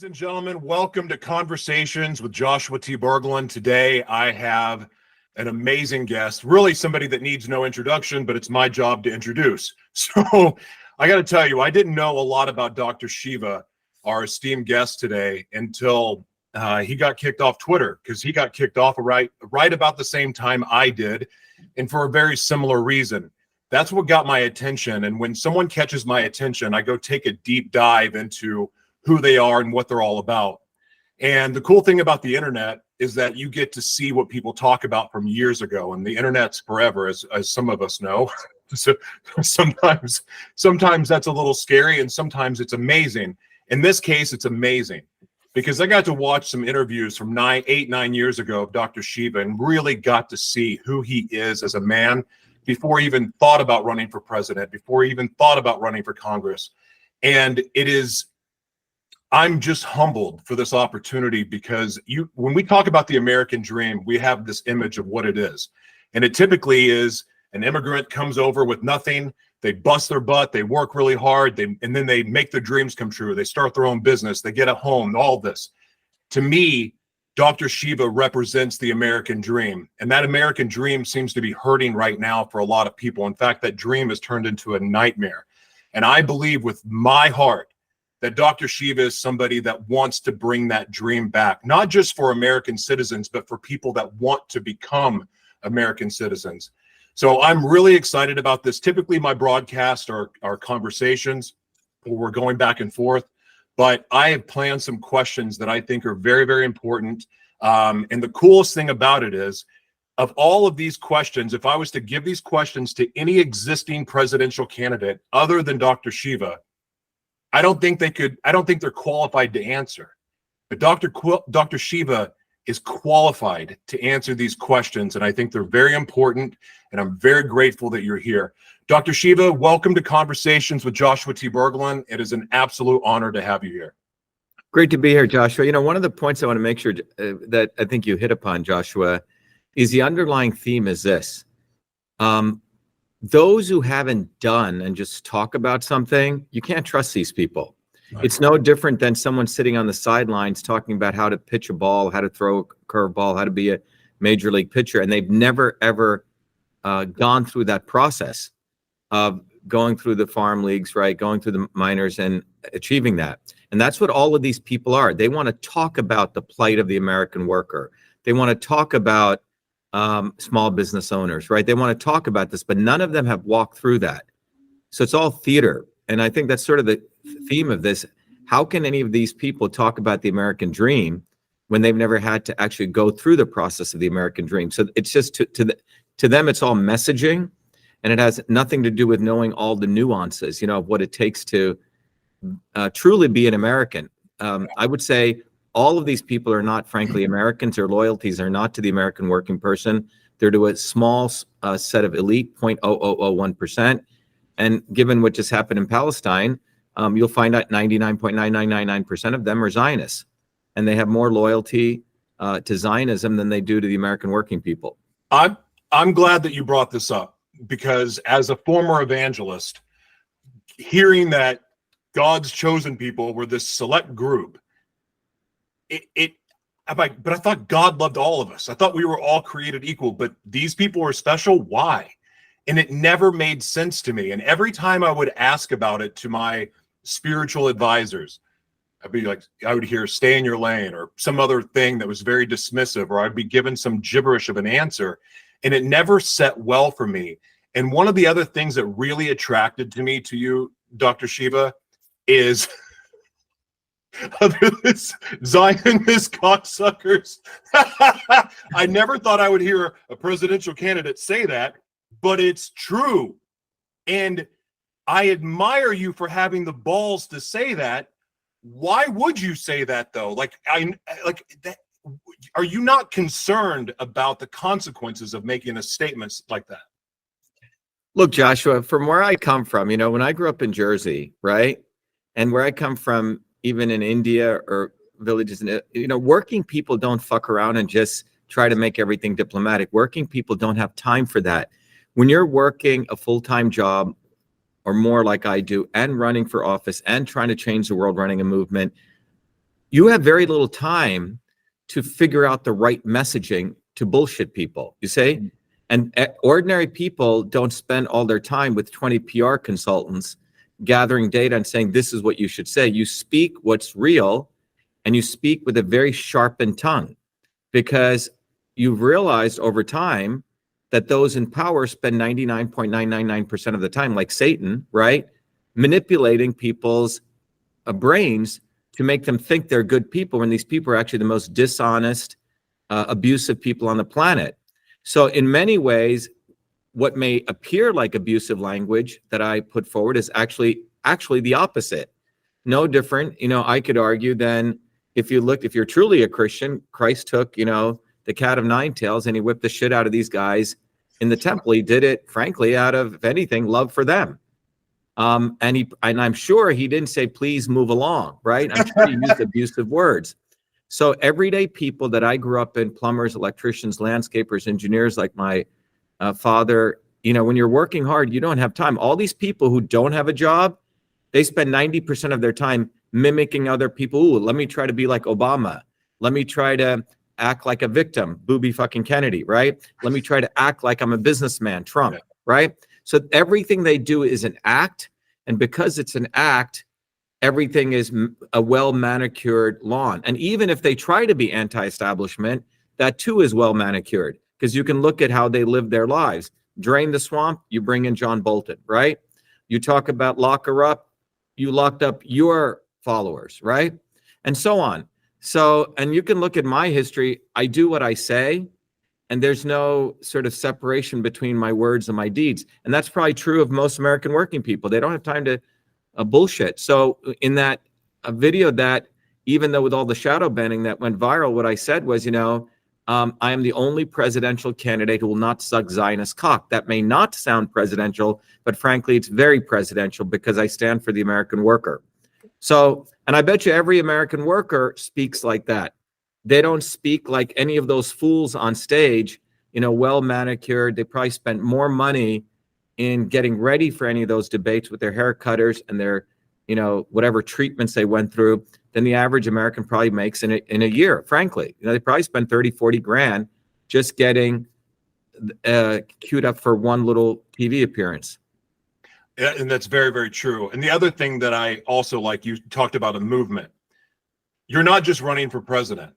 Ladies and gentlemen, welcome to Conversations with Joshua T. Berglan. Today, I have an amazing guest, really somebody that needs no introduction, but it's my job to introduce. So I got to tell you, I didn't know a lot about Dr. Shiva, our esteemed guest today, until he got kicked off Twitter, because he got kicked off right about the same time I did, and for a very similar reason. That's what got my attention. And when someone catches my attention, I go take a deep dive into who they are and what they're all about. And the cool thing about the internet is that you get to see what people talk about from years ago, and the internet's forever, as some of us know. So sometimes that's a little scary, and sometimes it's amazing. In this case, it's amazing because I got to watch some interviews from 9 years ago of Dr. Shiva and really got to see who he is as a man before he even thought about running for president, before he even thought about running for Congress. And I'm just humbled for this opportunity, because when we talk about the American dream, we have this image of what it is. And it typically is an immigrant comes over with nothing, they bust their butt, they work really hard, and then they make their dreams come true. They start their own business, they get a home, all this. To me, Dr. Shiva represents the American dream. And that American dream seems to be hurting right now for a lot of people. In fact, that dream has turned into a nightmare. And I believe with my heart that Dr. Shiva is somebody that wants to bring that dream back, not just for American citizens, but for people that want to become American citizens. So I'm really excited about this. Typically, my broadcasts are conversations where we're going back and forth, but I have planned some questions that I think are very, very important. And the coolest thing about it is, of all of these questions, if I was to give these questions to any existing presidential candidate other than Dr. Shiva, I don't think they're qualified to answer. But Dr. Shiva is qualified to answer these questions, and I think they're very important, and I'm very grateful that you're here. Dr. Shiva, welcome to Conversations with Joshua T. Berglan. It is an absolute honor to have you here. Great to be here, Joshua. You know, one of the points I want to make sure that I think you hit upon, Joshua, is the underlying theme is this. Those who haven't done and just talk about something, you can't trust these people. Right. It's no different than someone sitting on the sidelines talking about how to pitch a ball, how to throw a curveball, how to be a major league pitcher, and they've never, ever gone through that process of going through the farm leagues, right, going through the minors and achieving that. And that's what all of these people are. They want to talk about the plight of the American worker. They want to talk about small business owners, right? They want to talk about this, but none of them have walked through that. So it's all theater. And I think that's sort of the theme of this. How can any of these people talk about the American dream when they've never had to actually go through the process of the American dream? So it's just to them, it's all messaging, and it has nothing to do with knowing all the nuances, you know, of what it takes to truly be an American. I would say all of these people are not, frankly, Americans. Their loyalties are not to the American working person. They're to a small set of elite, 0.0001%. And given what just happened in Palestine, you'll find out 99.9999% of them are Zionists. And they have more loyalty to Zionism than they do to the American working people. I'm glad that you brought this up, because as a former evangelist, hearing that God's chosen people were this select group, but I thought God loved all of us. I thought we were all created equal, but these people were special. Why? And it never made sense to me. And every time I would ask about it to my spiritual advisors, I would hear "stay in your lane" or some other thing that was very dismissive, or I'd be given some gibberish of an answer, and it never set well for me. And one of the other things that really attracted to me to you, Dr. Shiva, is other than Zionist cocksuckers. I never thought I would hear a presidential candidate say that, but it's true. And I admire you for having the balls to say that. Why would you say that, though? Are you not concerned about the consequences of making a statement like that? Look, Joshua, from where I come from, you know, when I grew up in Jersey, right, and where I come from, even in India or villages, you know, working people don't fuck around and just try to make everything diplomatic. Working people don't have time for that. When you're working a full-time job or more like I do, and running for office and trying to change the world, running a movement, you have very little time to figure out the right messaging to bullshit people, you see? And ordinary people don't spend all their time with 20 PR consultants gathering data and saying, this is what you should say. You speak what's real, and you speak with a very sharpened tongue, because you've realized over time that those in power spend 99.999% of the time, like Satan, right? Manipulating people's brains to make them think they're good people, when these people are actually the most dishonest, abusive people on the planet. So in many ways, what may appear like abusive language that I put forward is actually the opposite. No different, I could argue, than if you're truly a Christian, Christ took, the cat of nine tails and he whipped the shit out of these guys in the temple. He did it, frankly, out of, if anything, love for them. And I'm sure he didn't say, please move along, right? I'm sure he used abusive words. So everyday people that I grew up in, plumbers, electricians, landscapers, engineers, like my father, when you're working hard, you don't have time. All these people who don't have a job, they spend 90% of their time mimicking other people. Ooh, let me try to be like Obama. Let me try to act like a victim, booby fucking Kennedy, right? Let me try to act like I'm a businessman, Trump, right? So everything they do is an act. And because it's an act, everything is a well-manicured lawn. And even if they try to be anti-establishment, that too is well-manicured, because you can look at how they live their lives. Drain the swamp, you bring in John Bolton, right? You talk about lock her up, you locked up your followers, right? And so on. So, and you can look at my history. I do what I say, and there's no sort of separation between my words and my deeds. And that's probably true of most American working people. They don't have time to bullshit. So in that video, that even though with all the shadow banning that went viral, what I said was, I am the only presidential candidate who will not suck Zionist cock. That may not sound presidential, but frankly, it's very presidential, because I stand for the American worker. So, and I bet you every American worker speaks like that. They don't speak like any of those fools on stage, well manicured. They probably spent more money in getting ready for any of those debates with their hair cutters and their, whatever treatments they went through, than the average American probably makes in a year, frankly. They probably spend 30, 40 grand just getting queued up for one little TV appearance. Yeah, and that's very, very true. And the other thing that I also like, you talked about a movement. You're not just running for president.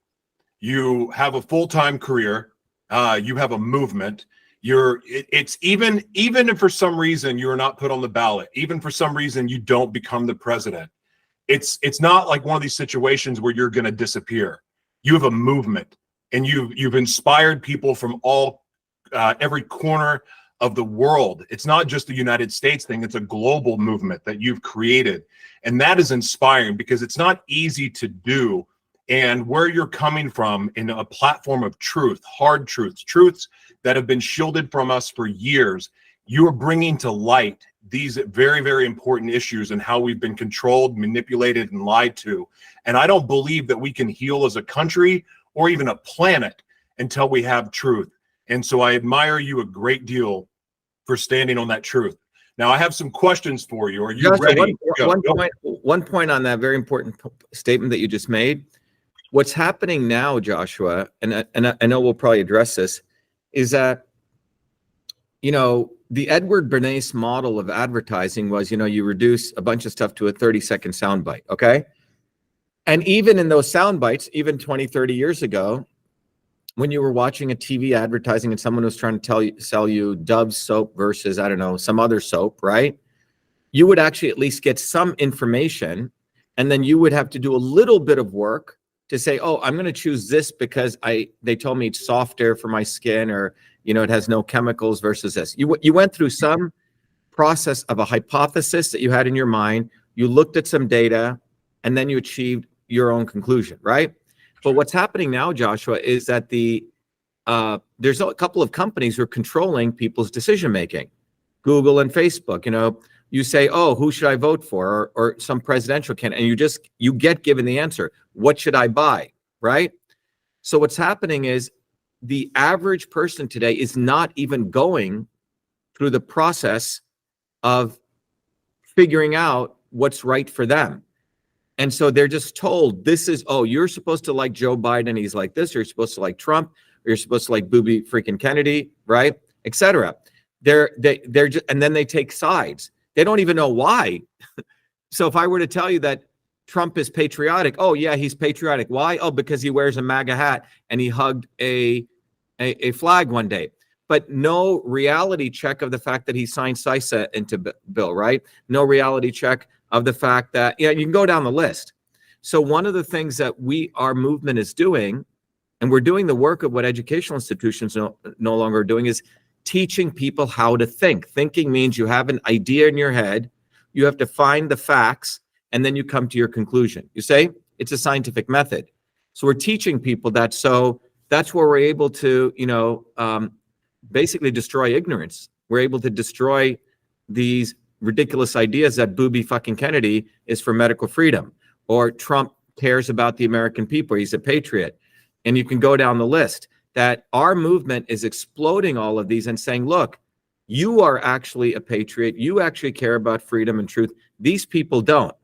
You have a full-time career. You have a movement. It's even if for some reason you're not put on the ballot, even for some reason you don't become the president, it's not like one of these situations where you're going to disappear. You have a movement, and you've inspired people from every corner of the world. It's not just a United States thing. It's a global movement that you've created. And that is inspiring, because it's not easy to do. And where you're coming from in a platform of truth, hard truths that have been shielded from us for years, you are bringing to light these very, very important issues and how we've been controlled, manipulated, and lied to. And I don't believe that we can heal as a country or even a planet until we have truth. And so I admire you a great deal for standing on that truth. Now, I have some questions for you. Are you ready? One point on that very important statement that you just made. What's happening now, Joshua, and I know we'll probably address this, is that, the Edward Bernays model of advertising was, you reduce a bunch of stuff to a 30-second soundbite, okay? And even in those sound bites, even 20, 30 years ago, when you were watching a TV advertising and someone was trying to sell you Dove soap versus, I don't know, some other soap, right? You would actually at least get some information, and then you would have to do a little bit of work to say, oh, I'm going to choose this because they told me it's softer for my skin, or, it has no chemicals versus this. You went through some process of a hypothesis that you had in your mind. You looked at some data, and then you achieved your own conclusion, right? But what's happening now, Joshua, is that there's a couple of companies who are controlling people's decision-making. Google and Facebook, you say, oh, who should I vote for? Or some presidential candidate, and you get given the answer. What should I buy, right? So what's happening is the average person today is not even going through the process of figuring out what's right for them. And so they're just told this is, oh, you're supposed to like Joe Biden, he's like this, or you're supposed to like Trump, or you're supposed to like Booby freaking Kennedy, right? Etc. They're just, and then they take sides. They don't even know why. So if I were to tell you that Trump is patriotic, oh yeah, he's patriotic. Why? Oh, because he wears a MAGA hat and he hugged a flag one day. But no reality check of the fact that he signed CISA into bill, right? No reality check of the fact that, yeah, you can go down the list. So one of the things that our movement is doing, and we're doing the work of what educational institutions no longer are doing, is teaching people how to think. Thinking means you have an idea in your head, you have to find the facts, and then you come to your conclusion. You say it's a scientific method. So we're teaching people that. So that's where we're able to, basically destroy ignorance. We're able to destroy these ridiculous ideas that Booby fucking Kennedy is for medical freedom, or Trump cares about the American people, he's a patriot. And you can go down the list. That our movement is exploding all of these and saying, look, you are actually a patriot. You actually care about freedom and truth. These people don't.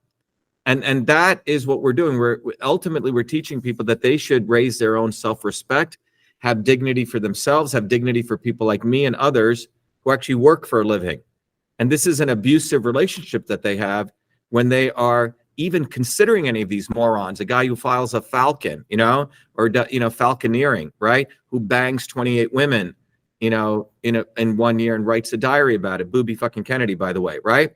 And that is what we're doing. We're teaching people that they should raise their own self-respect, have dignity for themselves, have dignity for people like me and others who actually work for a living. And this is an abusive relationship that they have when they are even considering any of these morons, a guy who files a falcon, or, falconeering, right? Who bangs 28 women, in 1 year and writes a diary about it. Booby fucking Kennedy, by the way, right?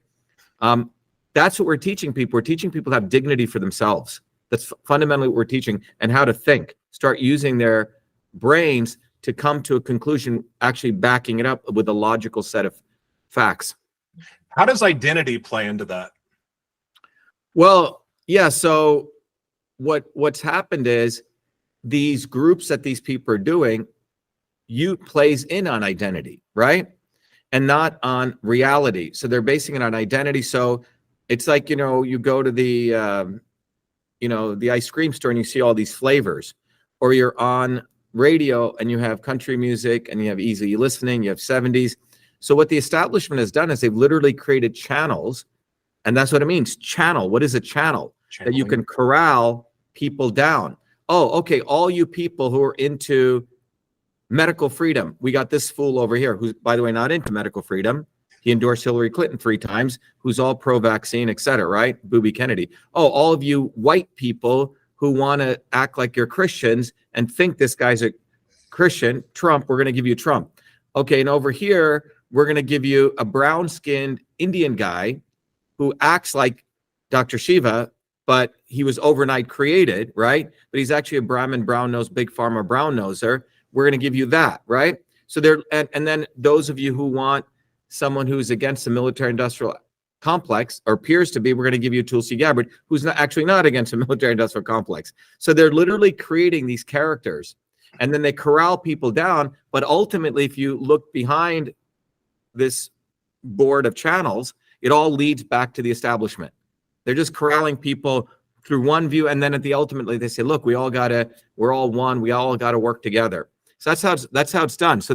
That's what we're teaching people. We're teaching people to have dignity for themselves. That's fundamentally what we're teaching, and how to think, start using their brains to come to a conclusion, actually backing it up with a logical set of facts. How does identity play into that? Well, yeah. So what's happened is these groups that these people are doing, plays in on identity, right? And not on reality. So they're basing it on identity. So it's like, you go to the, the ice cream store and you see all these flavors, or you're on radio and you have country music and you have easy listening, you have 70s. So what the establishment has done is they've literally created channels, and that's what it means. Channel. What is a channel? Channeling. That you can corral people down. Oh, okay. All you people who are into medical freedom. We got this fool over here who's, by the way, not into medical freedom. He endorsed Hillary Clinton 3 times, who's all pro-vaccine, et cetera, right? Booby Kennedy. Oh, all of you white people who want to act like you're Christians and think this guy's a Christian, Trump, we're going to give you Trump. Okay, and over here, we're going to give you a brown-skinned Indian guy who acts like Dr. Shiva, but he was overnight created, right? But he's actually a Brahmin, brown-nosed, big pharma brown-noser. We're going to give you that, right? So there, and then those of you who want someone who's against the military-industrial complex, or appears to be, we're going to give you Tulsi Gabbard, who's not against the military-industrial complex. So they're literally creating these characters, and then they corral people down. But ultimately, if you look behind this board of channels, it all leads back to the establishment. They're just corralling people through one view, and then ultimately they say, look, we're all one, we all got to work together. So that's how it's done. So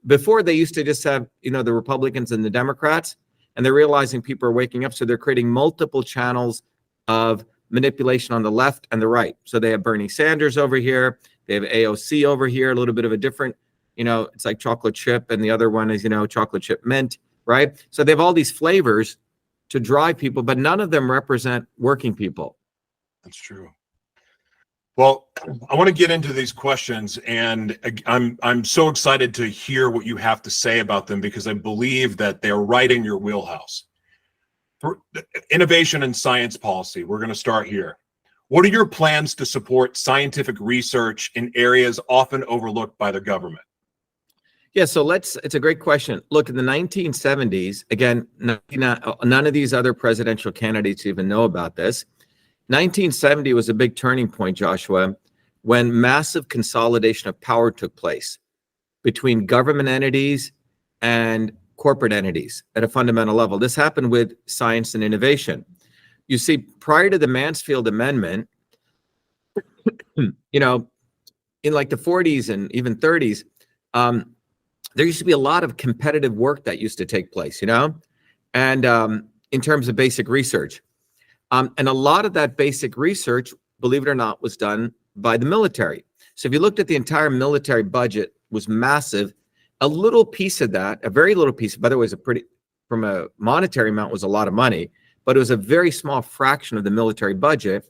before they used to just have, the Republicans and the Democrats, and they're realizing people are waking up. So they're creating multiple channels of manipulation on the left and the right. So they have Bernie Sanders over here. They have AOC over here, a little bit of a different, it's like chocolate chip, and the other one is, chocolate chip mint, right? So they have all these flavors to drive people, but none of them represent working people. That's true. Well, I want to get into these questions, and I'm so excited to hear what you have to say about them, because I believe that they're right in your wheelhouse. For innovation and science policy, we're going to start here. What are your plans to support scientific research in areas often overlooked by the government? Yeah, so it's a great question. Look, in the 1970s, again, none of these other presidential candidates even know about this. 1970 was a big turning point, Joshua, when massive consolidation of power took place between government entities and corporate entities at a fundamental level. This happened with science and innovation. You see, prior to the Mansfield Amendment, in like the 40s and even 30s, there used to be a lot of competitive work that used to take place, and in terms of basic research. And a lot of that basic research, believe it or not, was done by the military. So if you looked at the entire military budget, was massive. A little piece of that, a very little piece, by the way, is from a monetary amount, was a lot of money, but it was a very small fraction of the military budget,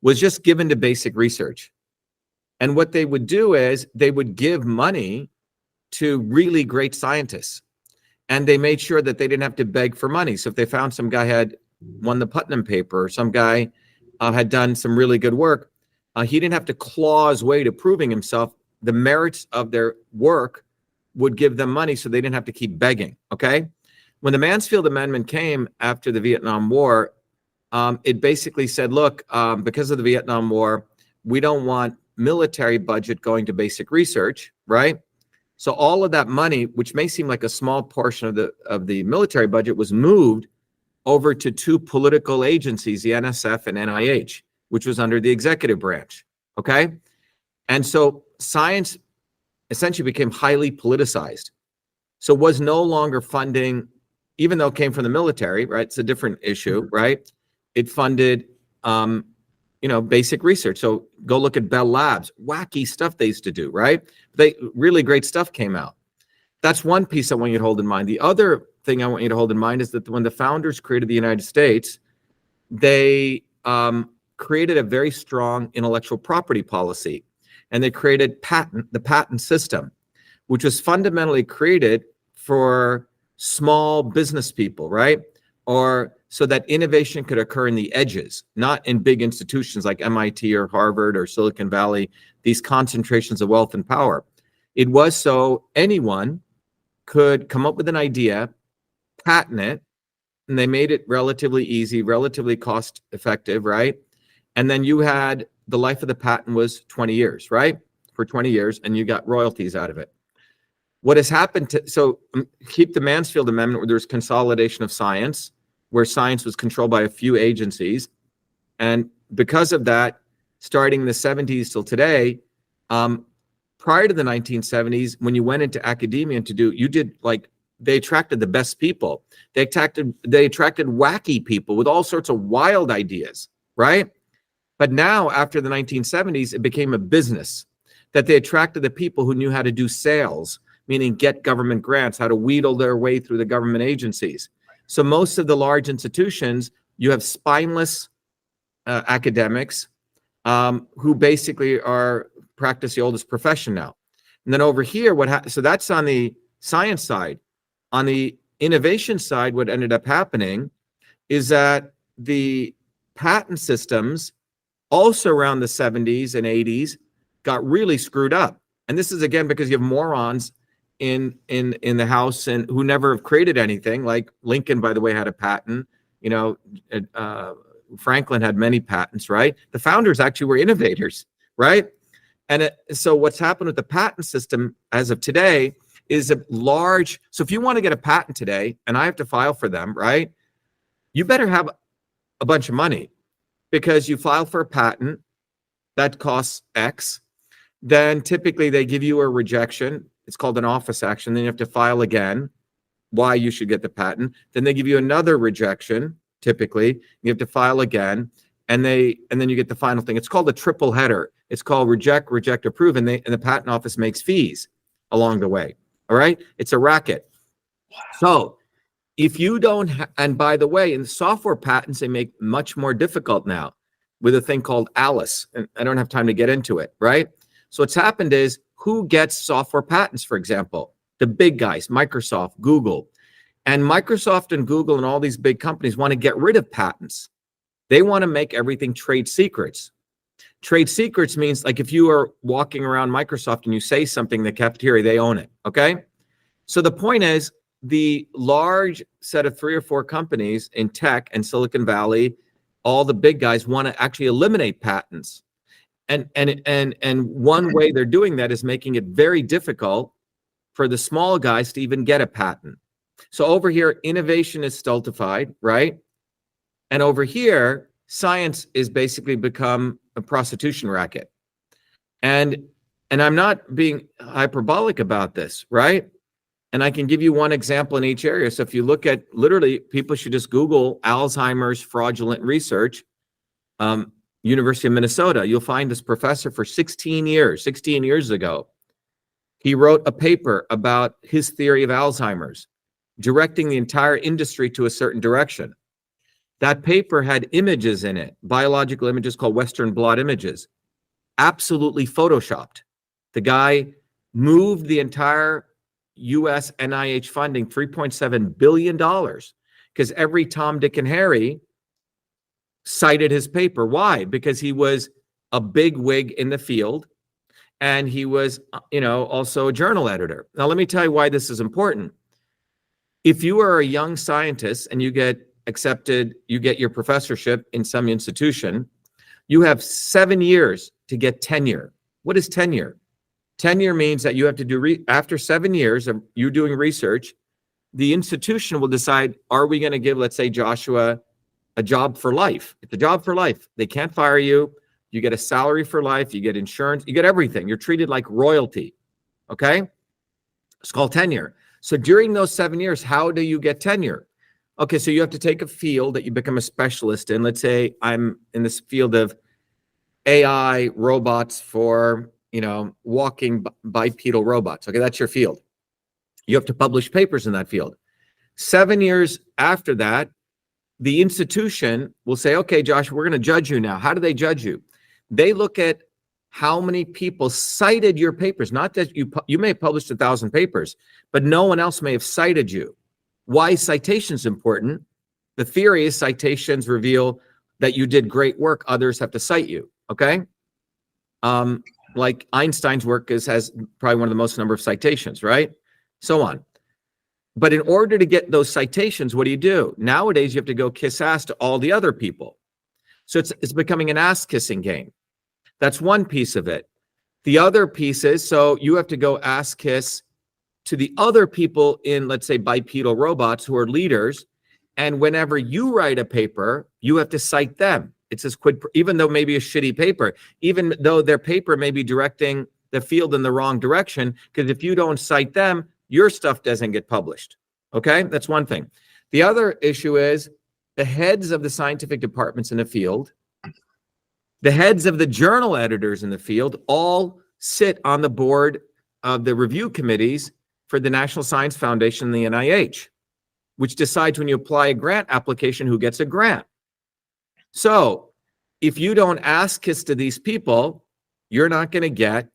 was just given to basic research. And what they would do is they would give money to really great scientists. And they made sure that they didn't have to beg for money. So if they found some guy had won the Putnam paper, or some guy had done some really good work, he didn't have to claw his way to proving himself. The merits of their work would give them money, so they didn't have to keep begging, okay? When the Mansfield Amendment came after the Vietnam War, it basically said, look, because of the Vietnam War, we don't want military budget going to basic research, right? So all of that money, which may seem like a small portion of the military budget, was moved over to two political agencies, the NSF and NIH, which was under the executive branch, okay? And so science essentially became highly politicized. So was no longer funding, even though it came from the military, right? It's a different issue, right? It funded, basic research. So go look at Bell Labs, wacky stuff they used to do, right? Really great stuff came out. That's one piece I want you to hold in mind. The other thing I want you to hold in mind is that when the founders created the United States, they created a very strong intellectual property policy, and they created the patent system, which was fundamentally created for small business people, right? Or so that innovation could occur in the edges, not in big institutions like MIT or Harvard or Silicon Valley, these concentrations of wealth and power. It was so anyone could come up with an idea, patent it, and they made it relatively easy, relatively cost effective, right? And then you had the life of the patent was 20 years, right? For 20 years, and you got royalties out of it. What has happened so keep the Mansfield Amendment, where there's consolidation of science, where science was controlled by a few agencies. And because of that, starting in the 70s till today, prior to the 1970s, when you went into academia they attracted the best people. They attracted wacky people with all sorts of wild ideas, right? But now, after the 1970s, it became a business that they attracted the people who knew how to do sales, meaning get government grants, how to wheedle their way through the government agencies. So most of the large institutions, you have spineless academics who basically practice the oldest profession now. And then over here, so that's on the science side. On the innovation side, what ended up happening is that the patent systems, also around the 70s and 80s, got really screwed up. And this is, again, because you have morons in the House and who never have created anything. Like Lincoln, by the way, had a patent. Franklin had many patents, right? The founders actually were innovators, right? And so what's happened with the patent system as of today is so if you want to get a patent today and I have to file for them, right? You better have a bunch of money, because you file for a patent that costs X. Then typically they give you a rejection. It's called an office action. Then you have to file again why you should get the patent. Then they give you another rejection. Typically you have to file again, and then you get the final thing. It's called a triple header. It's called reject, approve, and the patent office makes fees along the way. All right, it's a racket. So if you don't, and by the way, in software patents, they make much more difficult now with a thing called Alice, and I don't have time to get into it, right? So what's happened is, who gets software patents, for example? The big guys, Microsoft, Google. And Microsoft and Google and all these big companies want to get rid of patents. They want to make everything trade secrets. Trade secrets means, like, if you are walking around Microsoft and you say something in the cafeteria, they own it, okay? So the point is, the large set of 3 or 4 companies in tech and Silicon Valley, all the big guys, want to actually eliminate patents. And one way they're doing that is making it very difficult for the small guys to even get a patent. So over here, innovation is stultified, right? And over here, science is basically become a prostitution racket. And I'm not being hyperbolic about this, right? And I can give you one example in each area. So if you look at, literally, people should just Google Alzheimer's fraudulent research, University of Minnesota, you'll find this professor for 16 years ago. He wrote a paper about his theory of Alzheimer's, directing the entire industry to a certain direction. That paper had images in it, biological images called Western blot images, absolutely photoshopped. The guy moved the entire US NIH funding, $3.7 billion, because every Tom, Dick, and Harry cited his paper. Why? Because he was a big wig in the field, and he was, also a journal editor. Now, let me tell you why this is important. If you are a young scientist and you get accepted, you get your professorship in some institution, you have 7 years to get tenure. What is tenure? Tenure means that you have to do, after 7 years of you doing research, the institution will decide, are we going to give, let's say, Joshua a job for life? It's a job for life. They can't fire you. You get a salary for life. You get insurance. You get everything. You're treated like royalty. Okay? It's called tenure. So during those 7 years, how do you get tenure? Okay, so you have to take a field that you become a specialist in. Let's say I'm in this field of AI robots for, walking bipedal robots. Okay, that's your field. You have to publish papers in that field. 7 years after that, the institution will say, okay, Josh, we're going to judge you now. How do they judge you? They look at how many people cited your papers. Not that you may have published 1,000 papers, but no one else may have cited you. Why is citations important? The theory is citations reveal that you did great work. Others have to cite you. Okay. Like Einstein's work has probably one of the most number of citations, right? So on. But in order to get those citations, what do? Nowadays, you have to go kiss ass to all the other people. So it's becoming an ass kissing game. That's one piece of it. The other piece is, so you have to go ass kiss to the other people in, let's say, bipedal robots who are leaders. And whenever you write a paper, you have to cite them. It's this even though maybe a shitty paper, even though their paper may be directing the field in the wrong direction, because if you don't cite them, your stuff doesn't get published. Okay, that's one thing. The other issue is the heads of the scientific departments in the field, the heads of the journal editors in the field all sit on the board of the review committees for the National Science Foundation and the NIH, which decides when you apply a grant application who gets a grant. So if you don't ask kiss to these people, you're not going to get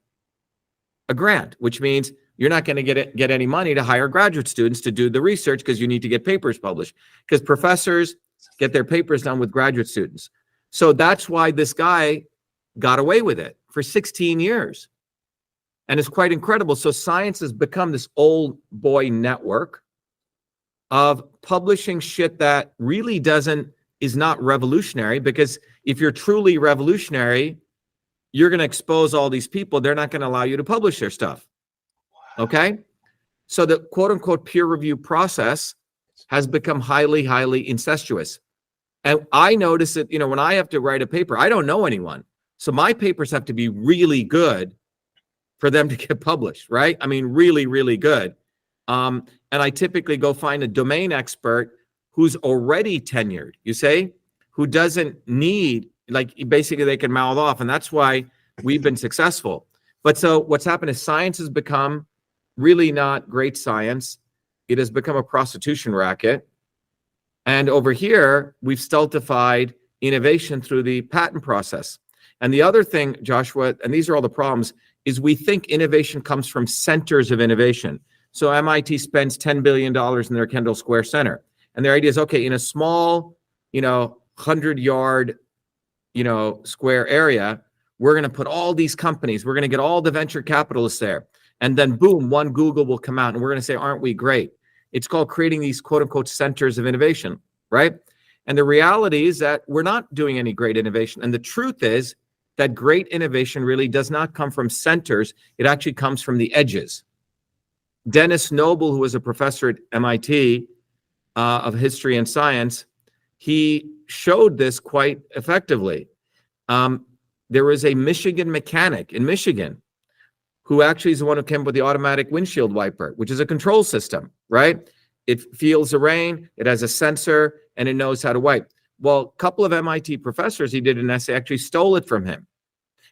a grant, which means you're not going to get any money to hire graduate students to do the research, because you need to get papers published, because professors get their papers done with graduate students. So that's why this guy got away with it for 16 years. And it's quite incredible. So science has become this old boy network of publishing shit that really is not revolutionary, because if you're truly revolutionary, you're going to expose all these people. They're not going to allow you to publish their stuff. Okay? So the quote unquote peer review process has become highly, highly incestuous. And I notice that, when I have to write a paper, I don't know anyone. So my papers have to be really good for them to get published, right? I mean, really, really good. And I typically go find a domain expert who's already tenured, who doesn't need, basically they can mouth off. And that's why we've been successful. But so what's happened is science has become really not great science. It has become a prostitution racket. And over here, we've stultified innovation through the patent process. And the other thing, Joshua, and these are all the problems, is we think innovation comes from centers of innovation. So MIT spends $10 billion in their Kendall Square Center. And their idea is, okay, in a small, 100-yard, square area, we're going to put all these companies, we're going to get all the venture capitalists there. And then boom, one Google will come out and we're going to say, aren't we great? It's called creating these quote unquote centers of innovation, right? And the reality is that we're not doing any great innovation. And the truth is that great innovation really does not come from centers. It actually comes from the edges. Dennis Noble, who was a professor at MIT of history and science, he showed this quite effectively. There was a Michigan mechanic in Michigan who actually is the one who came up with the automatic windshield wiper, which is a control system, right? It feels the rain, it has a sensor, and it knows how to wipe. Well, a couple of MIT professors, he did an essay, actually stole it from him.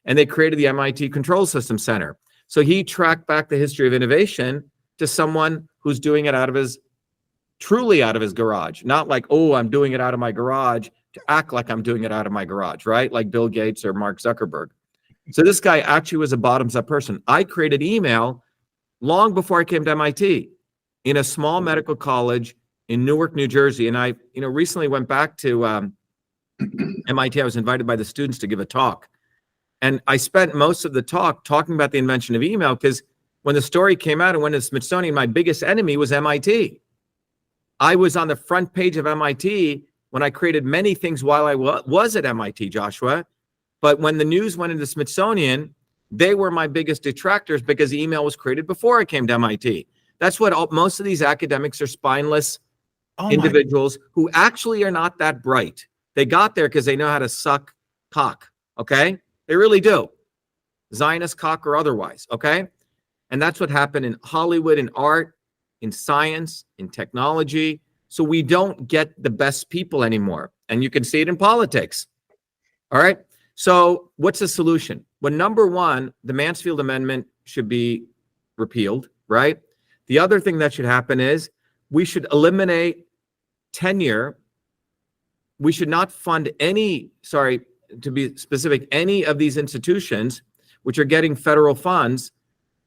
And they created the MIT Control System Center. So he tracked back the history of innovation to someone who's doing it truly out of his garage. Not like, oh, I'm doing it out of my garage to act like I'm doing it out of my garage, right? Like Bill Gates or Mark Zuckerberg. So this guy actually was a bottoms-up person. I created email long before I came to MIT in a small medical college in Newark, New Jersey. And I, recently went back to MIT. I was invited by the students to give a talk. And I spent most of the talk talking about the invention of email, because when the story came out and went to the Smithsonian, my biggest enemy was MIT. I was on the front page of MIT when I created many things while I was at MIT, Joshua. But when the news went into the Smithsonian, they were my biggest detractors because email was created before I came to MIT. That's what most of these academics are, spineless individuals who actually are not that bright. They got there because they know how to suck cock, okay? They really do. Zionist cock or otherwise, okay? And that's what happened in Hollywood, in art, in science, in technology. So we don't get the best people anymore. And you can see it in politics. All right? So what's the solution? Well, number one, the Mansfield Amendment should be repealed, right? The other thing that should happen is we should eliminate tenure. We should not fund any, to be specific, any of these institutions which are getting federal funds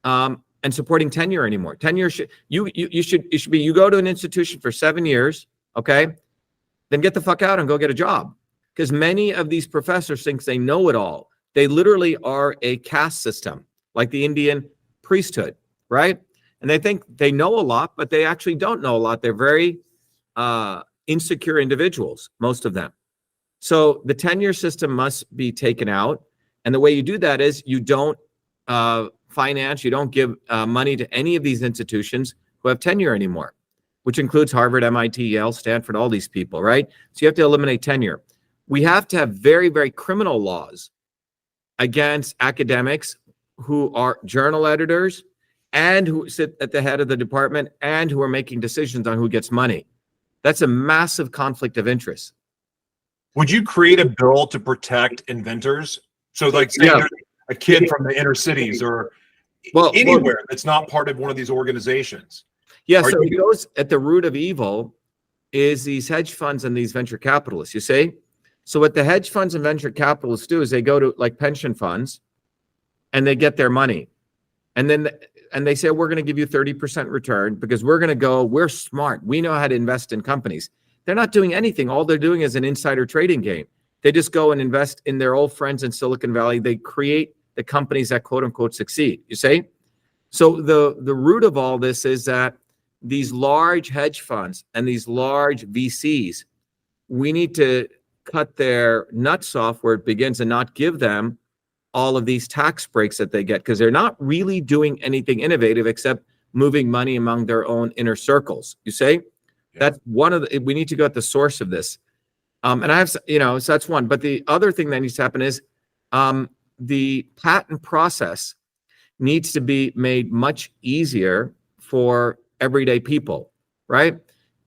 and supporting tenure anymore. Tenure should you go to an institution for 7 years, okay? Then get the fuck out and go get a job. Because many of these professors think they know it all. They literally are a caste system, like the Indian priesthood, right? And they think they know a lot, but they actually don't know a lot. They're very insecure individuals, most of them. So the tenure system must be taken out. And the way you do that is you don't finance, you don't give money to any of these institutions who have tenure anymore, which includes Harvard, MIT, Yale, Stanford, all these people, right? So you have to eliminate tenure. We have to have very, very criminal laws against academics who are journal editors and who sit at the head of the department and who are making decisions on who gets money. That's a massive conflict of interest. Would you create a bill to protect inventors? So like say there's a kid from the inner cities or anywhere that's not part of one of these organizations. Yeah, so it goes at the root of evil is these hedge funds and these venture capitalists, you see? So what the hedge funds and venture capitalists do is they go to like pension funds and they get their money. And then they say, we're going to give you 30% return because we're smart. We know how to invest in companies. They're not doing anything. All they're doing is an insider trading game. They just go and invest in their old friends in Silicon Valley. They create the companies that quote unquote succeed, you see? So the root of all this is that these large hedge funds and these large VCs, we need to cut their nuts off where it begins and not give them all of these tax breaks that they get because they're not really doing anything innovative except moving money among their own inner circles. You say that's one of the, we need to go at the source of this. And I have, so that's one. But the other thing that needs to happen is the patent process needs to be made much easier for everyday people, right?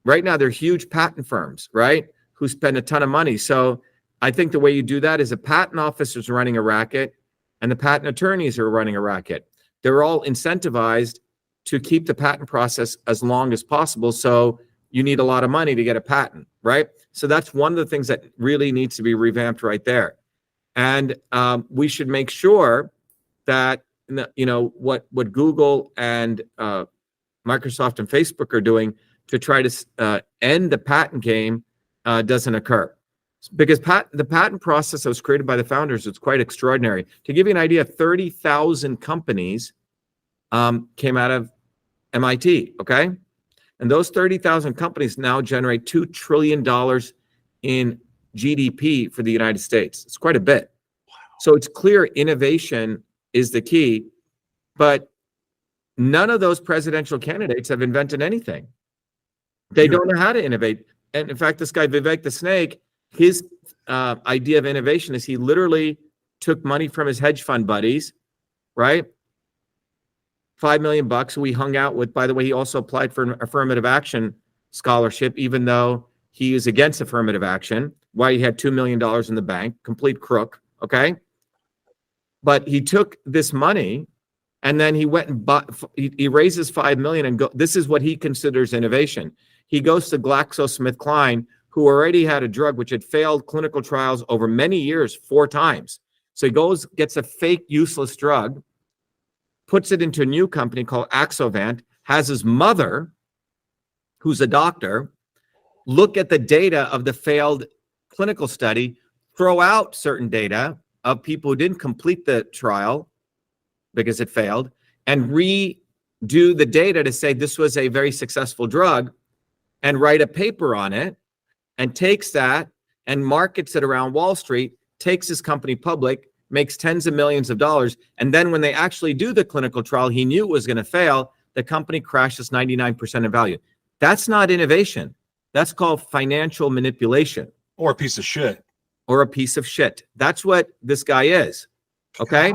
Right now, they're huge patent firms, right? Who spend a ton of money. So I think the way you do that is a patent office is running a racket and the patent attorneys are running a racket. They're all incentivized to keep the patent process as long as possible. So you need a lot of money to get a patent, right? So that's one of the things that really needs to be revamped right there. And we should make sure that, what Google and Microsoft and Facebook are doing to try to end the patent game doesn't occur. Because the patent process that was created by the founders is quite extraordinary. To give you an idea, 30,000 companies came out of MIT, okay? And those 30,000 companies now generate $2 trillion in GDP for the United States. It's quite a bit. Wow. So it's clear innovation is the key, but none of those presidential candidates have invented anything. They don't know how to innovate. And in fact, this guy, Vivek the Snake, his idea of innovation is he literally took money from his hedge fund buddies, right? $5 million who he hung out with. By the way, he also applied for an affirmative action scholarship, even though He is against affirmative action. Why he had $2 million in the bank, complete crook, okay? But he took this money and then he went and bought, he raises 5 million and this is what he considers innovation. He goes to GlaxoSmithKline, who already had a drug which had failed clinical trials over many years, 4 times. So he goes, gets a fake useless drug, puts it into a new company called Axovant, has his mother, who's a doctor, look at the data of the failed clinical study, throw out certain data of people who didn't complete the trial because it failed, and redo the data to say this was a very successful drug, and write a paper on it, and takes that and markets it around Wall Street, takes his company public, makes tens of millions of dollars, and then when they actually do the clinical trial, he knew it was going to fail, the company crashes 99% in value. That's not innovation. That's called financial manipulation. Or a piece of shit. Or a piece of shit. That's what this guy is, okay?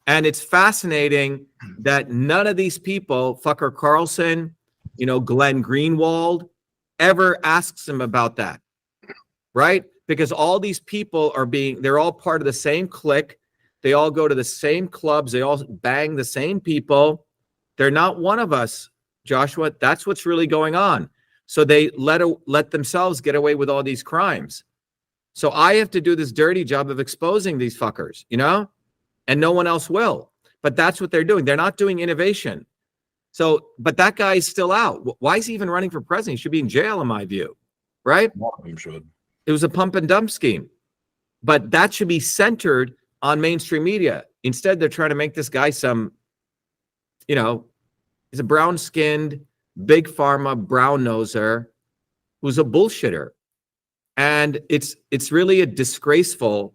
And it's fascinating that none of these people, Fucker Carlson, Glenn Greenwald, ever asks him about that, right? Because all these people they're all part of the same clique. They all go to the same clubs. They all bang the same people. They're not one of us, Joshua. That's what's really going on. So they let themselves get away with all these crimes. So I have to do this dirty job of exposing these fuckers, and no one else will. But that's what they're doing. They're not doing innovation. So, but that guy is still out. Why is he even running for president? He should be in jail, in my view, right? One of them should. It was a pump and dump scheme. But that should be centered on mainstream media. Instead, they're trying to make this guy some, he's a brown-skinned, big pharma brown noser who's a bullshitter. And it's really a disgraceful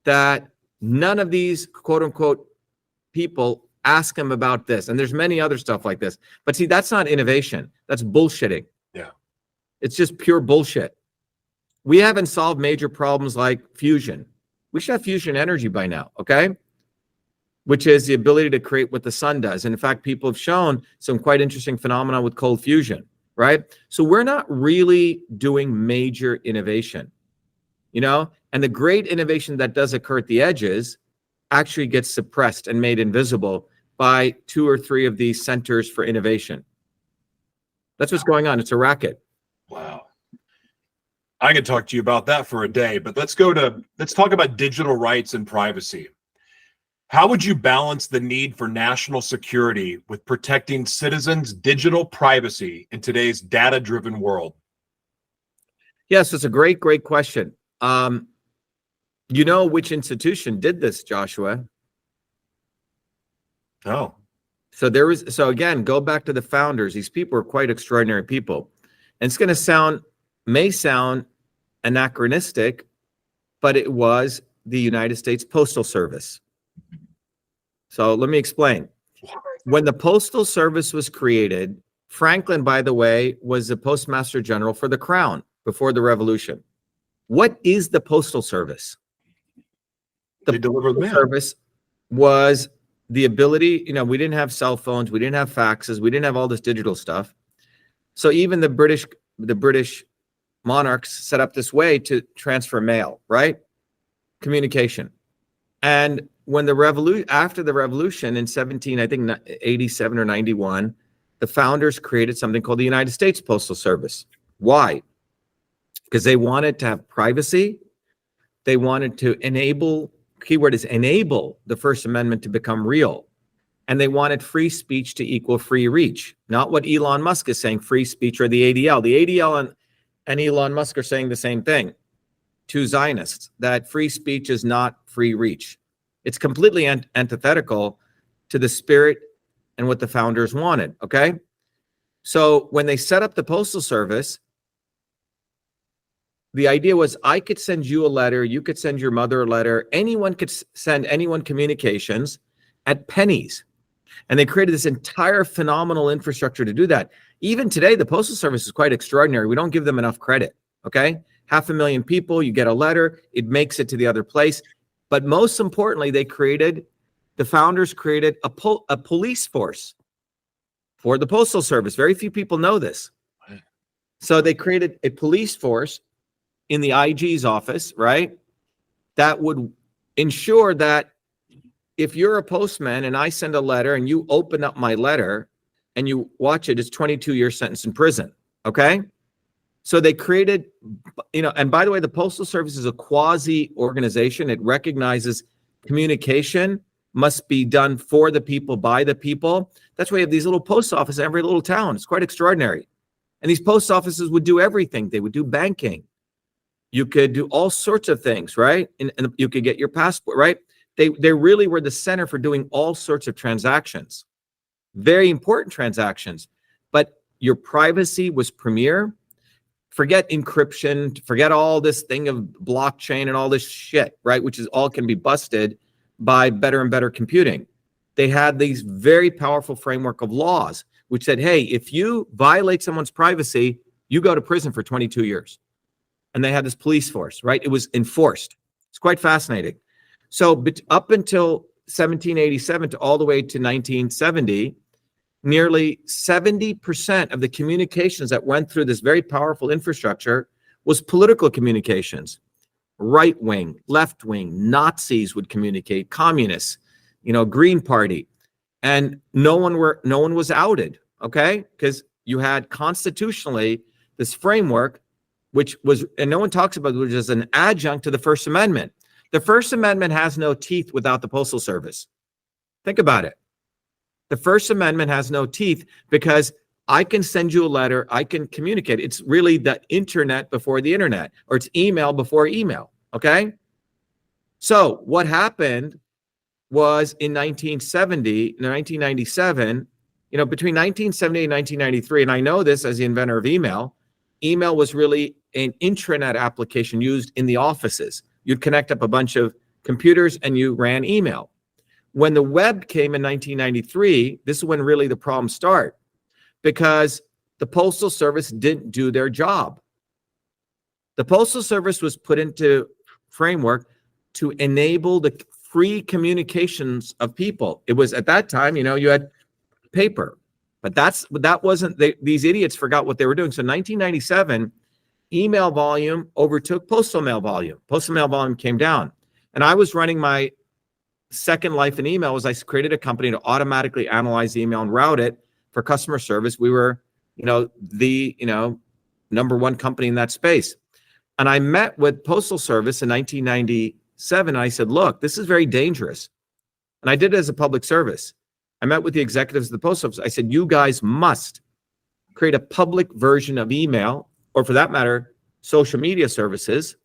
that none of these quote unquote people ask him about this. And there's many other stuff like this. But see, that's not innovation. That's bullshitting. Yeah. It's just pure bullshit. We haven't solved major problems like fusion. We should have fusion energy by now, okay? Which is the ability to create what the sun does. And in fact, people have shown some quite interesting phenomena with cold fusion, right? So we're not really doing major innovation, and the great innovation that does occur at the edges actually gets suppressed and made invisible by 2 or 3 of these centers for innovation. That's what's going on. It's a racket. Wow. I could talk to you about that for a day, but let's talk about digital rights and privacy. How would you balance the need for national security with protecting citizens' digital privacy in today's data-driven world? Yes, it's a great question. You know which institution did this, Joshua? Oh. So again, go back to the founders. These people are quite extraordinary people. And it's going to may sound anachronistic, but it was the United States Postal Service. So let me explain. When the Postal Service was created, Franklin, by the way, was the Postmaster General for the Crown before the Revolution. What is the Postal Service? The Postal Service was the ability, we didn't have cell phones, we didn't have faxes, we didn't have all this digital stuff. So even the British monarchs set up this way to transfer mail, right? Communication. And when after the revolution in 87 or 91, the founders created something called the United States Postal Service. Why? Because they wanted to have privacy. They wanted to enable, keyword is enable, the First Amendment to become real. And they wanted free speech to equal free reach. Not what Elon Musk is saying, free speech or the ADL. The ADL and Elon Musk are saying the same thing. 2 Zionists, that free speech is not free reach. It's completely antithetical to the spirit and what the founders wanted, okay? So when they set up the Postal Service, the idea was I could send you a letter, you could send your mother a letter, anyone could send anyone communications at pennies. And they created this entire phenomenal infrastructure to do that. Even today, the Postal Service is quite extraordinary. We don't give them enough credit, okay? 500,000 people, you get a letter, it makes it to the other place. But most importantly, the founders created a police force for the Postal Service. Very few people know this. So they created a police force in the IG's office, right? That would ensure that if you're a postman and I send a letter and you open up my letter and you watch it, it's 22-year sentence in prison, okay? So they created, and by the way, the Postal Service is a quasi organization. It recognizes communication must be done for the people, by the people. That's why you have these little post offices in every little town. It's quite extraordinary. And these post offices would do everything. They would do banking. You could do all sorts of things, right? And you could get your passport, right? They really were the center for doing all sorts of transactions, very important transactions. But your privacy was premier. Forget encryption, forget all this thing of blockchain and all this shit, right? Which is all can be busted by better and better computing. They had these very powerful framework of laws, which said, hey, if you violate someone's privacy, you go to prison for 22 years. And they had this police force, right? It was enforced. It's quite fascinating. So up until 1787 to all the way to 1970, nearly 70% of the communications that went through this very powerful infrastructure was political communications. Right wing, left wing, Nazis would communicate, communists, Green Party, and no one was outed, okay? Because you had constitutionally this framework, which was, and no one talks about it, which is an adjunct to the First Amendment. The First Amendment has no teeth without the Postal Service. Think about it. The First Amendment has no teeth because I can send you a letter, I can communicate. It's really the internet before the internet, or it's email before email, okay? So what happened was in 1997, between 1970 and 1993, and I know this as the inventor of email was really an intranet application used in the offices. You'd connect up a bunch of computers and you ran email. When the web came in 1993, this is when really the problems start, because the Postal Service didn't do their job. The Postal Service was put into framework to enable the free communications of people. It was at that time, you had paper, but that wasn't, these idiots forgot what they were doing. So 1997, email volume overtook postal mail volume. Postal mail volume came down. And I was running my second life in email was I created a company to automatically analyze the email and route it for customer service. We were, the number one company in that space. And I met with Postal Service in 1997. And I said, look, this is very dangerous. And I did it as a public service. I met with the executives of the Postal Service. I said, you guys must create a public version of email, or for that matter, social media services.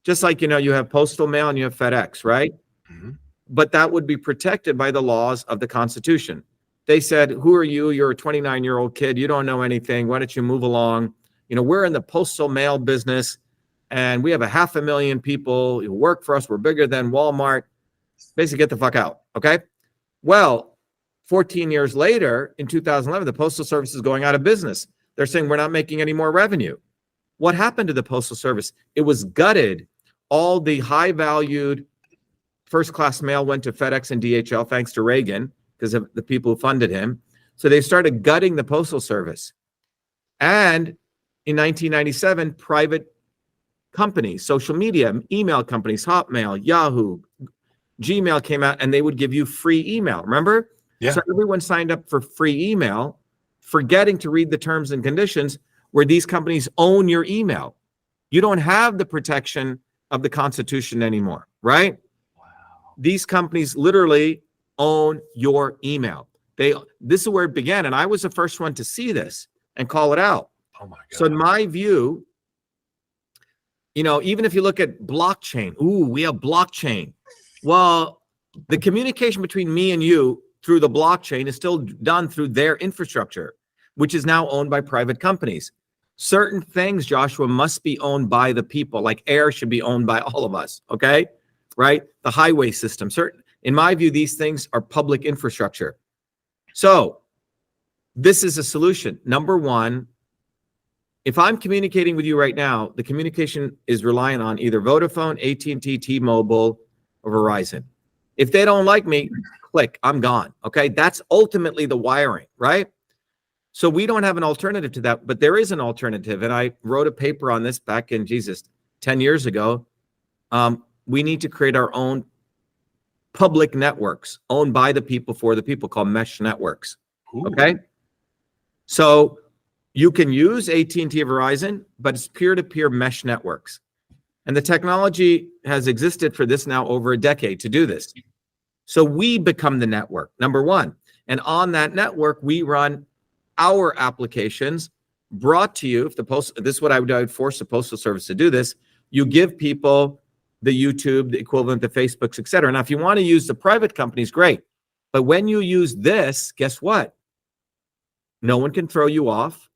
Just like, you have postal mail and you have FedEx, right? Mm-hmm. But that would be protected by the laws of the Constitution. They said, who are you? You're a 29-year-old kid. You don't know anything. Why don't you move along? We're in the postal mail business, and we have 500,000 people who work for us. We're bigger than Walmart. Basically, get the fuck out, okay? Well, 14 years later, in 2011, the Postal Service is going out of business. They're saying we're not making any more revenue. What happened to the Postal Service? It was gutted. All the high-valued first-class mail went to FedEx and DHL, thanks to Reagan, because of the people who funded him. So they started gutting the Postal Service. And in 1997, private companies, social media, email companies, Hotmail, Yahoo, Gmail came out, and they would give you free email. Remember? Yeah. So everyone signed up for free email, forgetting to read the terms and conditions where these companies own your email. You don't have the protection of the Constitution anymore, right? These companies literally own your email. This is where it began. And I was the first one to see this and call it out. Oh my God. So in my view, even if you look at blockchain, we have blockchain. Well, the communication between me and you through the blockchain is still done through their infrastructure, which is now owned by private companies. Certain things, Joshua, must be owned by the people, like air should be owned by all of us, okay? Right? The highway system. In my view, these things are public infrastructure. So this is a solution. Number one, if I'm communicating with you right now, the communication is reliant on either Vodafone, AT&T, T-Mobile, or Verizon. If they don't like me, click, I'm gone, okay? That's ultimately the wiring, right? So we don't have an alternative to that, but there is an alternative. And I wrote a paper on this back in 10 years ago. We need to create our own public networks owned by the people for the people, called mesh networks. Ooh. Okay. So you can use AT&T or Verizon, but it's peer-to-peer mesh networks. And the technology has existed for this now over a decade to do this. So we become the network, number one. And on that network, we run our applications brought to you. This is what I would force the Postal Service to do this. You give people the YouTube, the equivalent to Facebooks, et cetera. Now, if you want to use the private companies, great. But when you use this, guess what? No one can throw you off.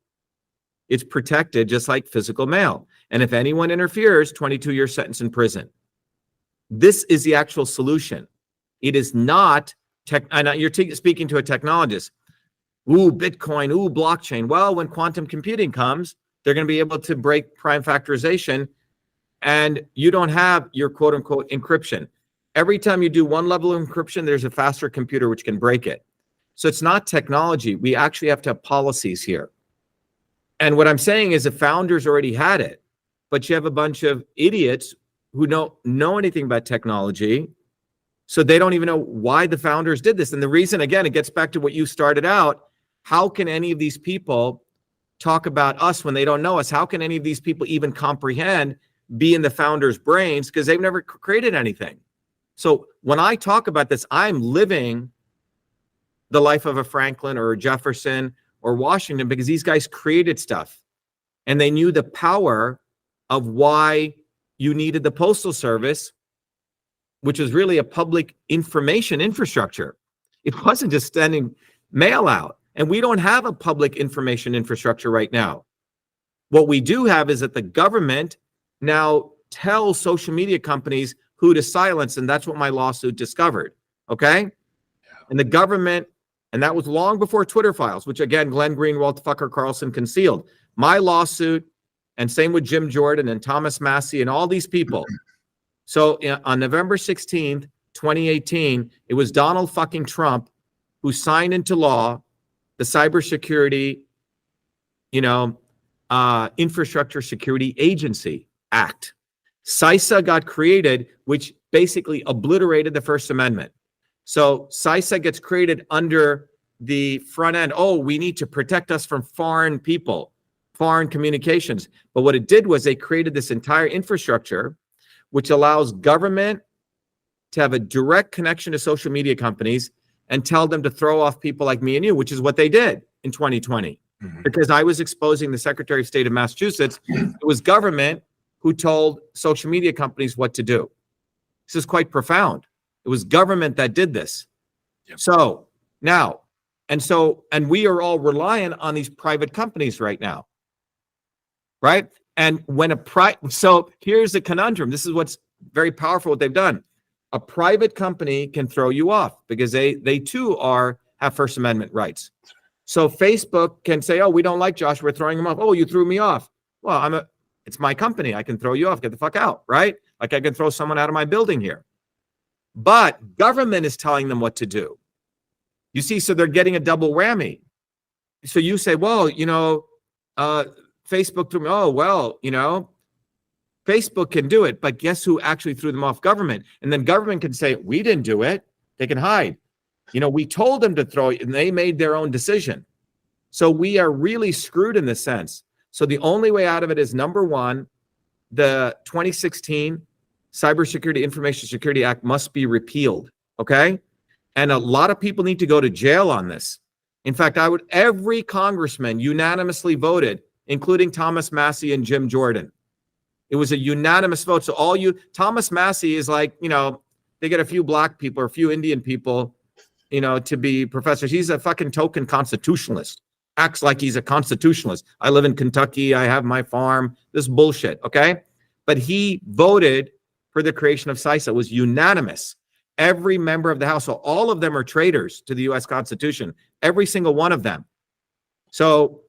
It's protected just like physical mail. And if anyone interferes, 22-year sentence in prison. This is the actual solution. It is not tech. And you're speaking to a technologist. Ooh, Bitcoin, ooh, blockchain. Well, when quantum computing comes, they're going to be able to break prime factorization, and you don't have your quote unquote encryption. Every time you do one level of encryption, there's a faster computer which can break it. So it's not technology. We actually have to have policies here. And what I'm saying is the founders already had it, but you have a bunch of idiots who don't know anything about technology. So they don't even know why the founders did this. And the reason, again, it gets back to what you started out. How can any of these people talk about us when they don't know us? How can any of these people even comprehend, be in the founders' brains? Because they've never created anything. So when I talk about this, I'm living the life of a Franklin or a Jefferson or Washington, because these guys created stuff and they knew the power of why you needed the Postal Service, which was really a public information infrastructure. It wasn't just sending mail out. And we don't have a public information infrastructure right now. What we do have is that the government now tells social media companies who to silence, and that's what my lawsuit discovered, okay? And the government, and that was long before Twitter files, which again, Glenn Greenwald, Tucker Carlson concealed. My lawsuit, and same with Jim Jordan and Thomas Massey and all these people. So on November 16th, 2018, it was Donald fucking Trump who signed into law the Cybersecurity, Infrastructure Security Agency Act. CISA got created, which basically obliterated the First Amendment. So CISA gets created under the front end. Oh, we need to protect us from foreign people, foreign communications. But what it did was they created this entire infrastructure, which allows government to have a direct connection to social media companies and tell them to throw off people like me and you, which is what they did in 2020. Mm-hmm. Because I was exposing the Secretary of State of Massachusetts. It was government who told social media companies what to do. This is quite profound. It was government that did this. Yep. So now, and we are all reliant on these private companies right now, right? And when so here's the conundrum. This is what's very powerful, what they've done. A private company can throw you off because they too have First Amendment rights. So Facebook can say, oh, we don't like Josh, we're throwing him off. Oh, you threw me off. Well, it's my company. I can throw you off, get the fuck out, right? Like I can throw someone out of my building here. But government is telling them what to do. You see, so they're getting a double whammy. So you say, well, Facebook threw me, oh, well, Facebook can do it, but guess who actually threw them off? Government. And then government can say, we didn't do it. They can hide. We told them to throw it, and they made their own decision. So we are really screwed in this sense. So the only way out of it is, number one, the 2016 Cybersecurity Information Security Act must be repealed, okay? And a lot of people need to go to jail on this. In fact, every congressman unanimously voted, including Thomas Massey and Jim Jordan. It was a unanimous vote. So Thomas Massey is like, they get a few black people or a few Indian people, to be professors. He's a fucking token constitutionalist. Acts like he's a constitutionalist. I live in Kentucky. I have my farm. This bullshit, okay? But he voted for the creation of CISA. It was unanimous. Every member of the House, so all of them are traitors to the U.S. Constitution. Every single one of them. So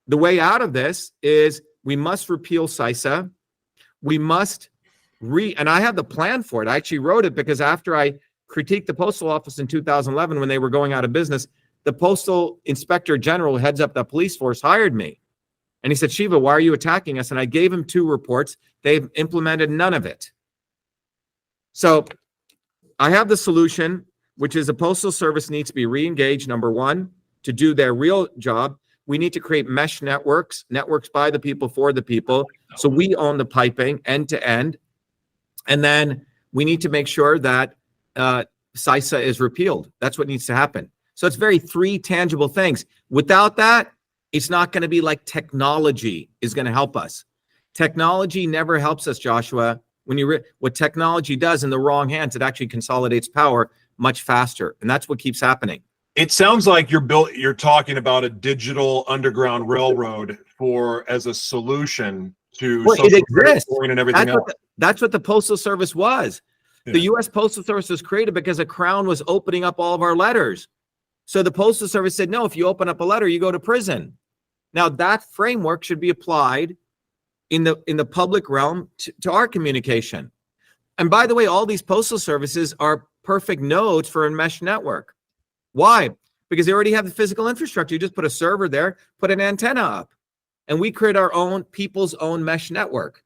the way out of this is we must repeal CISA. We must and I have the plan for it. I actually wrote it because after I critiqued the Postal Office in 2011 when they were going out of business, the postal inspector general who heads up the police force hired me. And he said, Shiva, why are you attacking us? And I gave him 2 reports. They've implemented none of it. So I have the solution, which is the Postal Service needs to be re-engaged, number 1, to do their real job. We need to create mesh networks by the people, for the people. So we own the piping end to end. And then we need to make sure that CISA is repealed. That's what needs to happen. So it's 3 tangible things. Without that, it's not going to be like technology is going to help us. Technology never helps us, Joshua. What technology does in the wrong hands, it actually consolidates power much faster. And that's what keeps happening. It sounds like you're talking about a digital underground railroad as a solution to it exists and everything else. That's what the Postal Service was. Yeah. The U.S. Postal Service was created because the Crown was opening up all of our letters. So the Postal Service said, no, if you open up a letter, you go to prison. Now that framework should be applied in the public realm to our communication. And by the way, all these postal services are perfect nodes for a mesh network. Why? Because they already have the physical infrastructure. You just put a server there, put an antenna up, and we create our own people's own mesh network.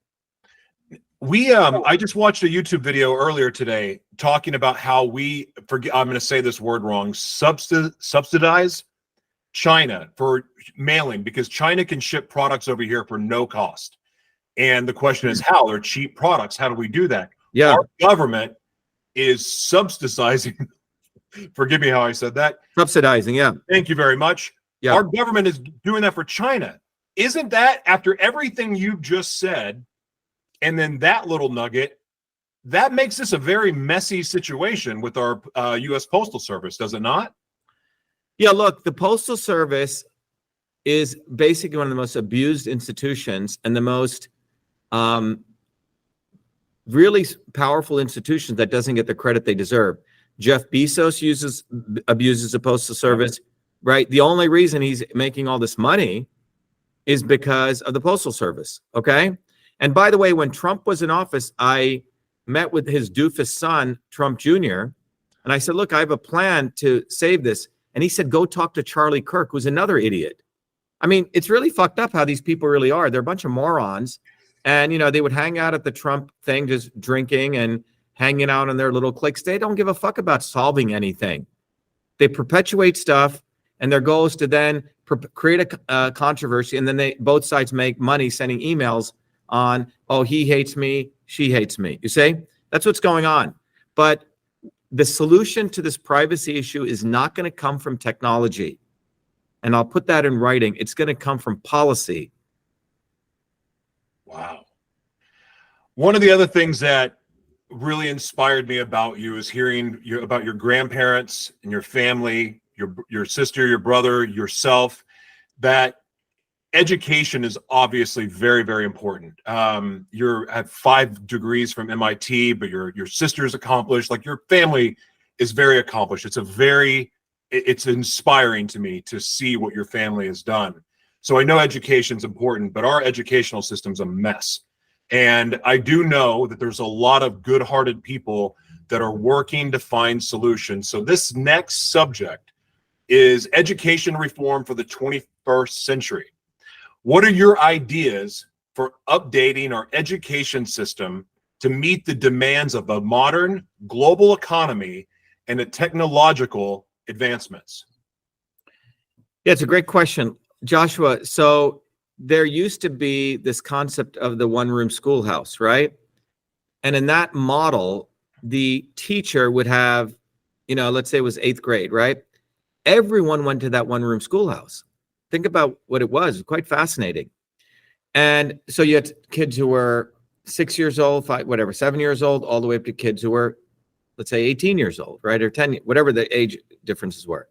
I just watched a YouTube video earlier today talking about how I'm going to say this word wrong, subsidize China for mailing, because China can ship products over here for no cost. And the question is how? They're cheap products. How do we do that? Yeah. Our government is subsidizing. Forgive me how I said that. Subsidizing, yeah. Thank you very much. Yeah. Our government is doing that for China. Isn't that, after everything you've just said, and then that little nugget, that makes this a very messy situation with our U.S. Postal Service, does it not? Yeah, look, the Postal Service is basically one of the most abused institutions and the most really powerful institutions that doesn't get the credit they deserve. Jeff Bezos abuses the Postal Service, right? The only reason he's making all this money is because of the Postal Service, okay? And by the way, when Trump was in office, I met with his doofus son, Trump Jr., and I said, look, I have a plan to save this. And he said, go talk to Charlie Kirk, who's another idiot. I mean, it's really fucked up how these people really are. They're a bunch of morons. And, they would hang out at the Trump thing, just drinking and hanging out in their little cliques. They don't give a fuck about solving anything. They perpetuate stuff, and their goal is to then create a controversy, and then both sides make money sending emails on, oh, he hates me, she hates me. You see? That's what's going on. But the solution to this privacy issue is not going to come from technology. And I'll put that in writing. It's going to come from policy. Wow. One of the other things that really inspired me about you is hearing about your grandparents and your family, your sister, your brother, yourself, that education is obviously very, very important. You have 5 degrees from MIT, but your sister's accomplished. Like, your family is very accomplished. It's inspiring to me to see what your family has done. So I know education's important, but our educational system's a mess. And I do know that there's a lot of good-hearted people that are working to find solutions. So this next subject is education reform for the 21st century. What are your ideas for updating our education system to meet the demands of a modern global economy and the technological advancements? Yeah, it's a great question, Joshua. So there used to be this concept of the one-room schoolhouse, right? And in that model, the teacher would have, let's say it was 8th grade, right? Everyone went to that one-room schoolhouse. Think about what it was. It was quite fascinating. And so you had kids who were 6 years old, 7 years old, all the way up to kids who were, let's say, 18 years old, right? Or 10, whatever the age differences were.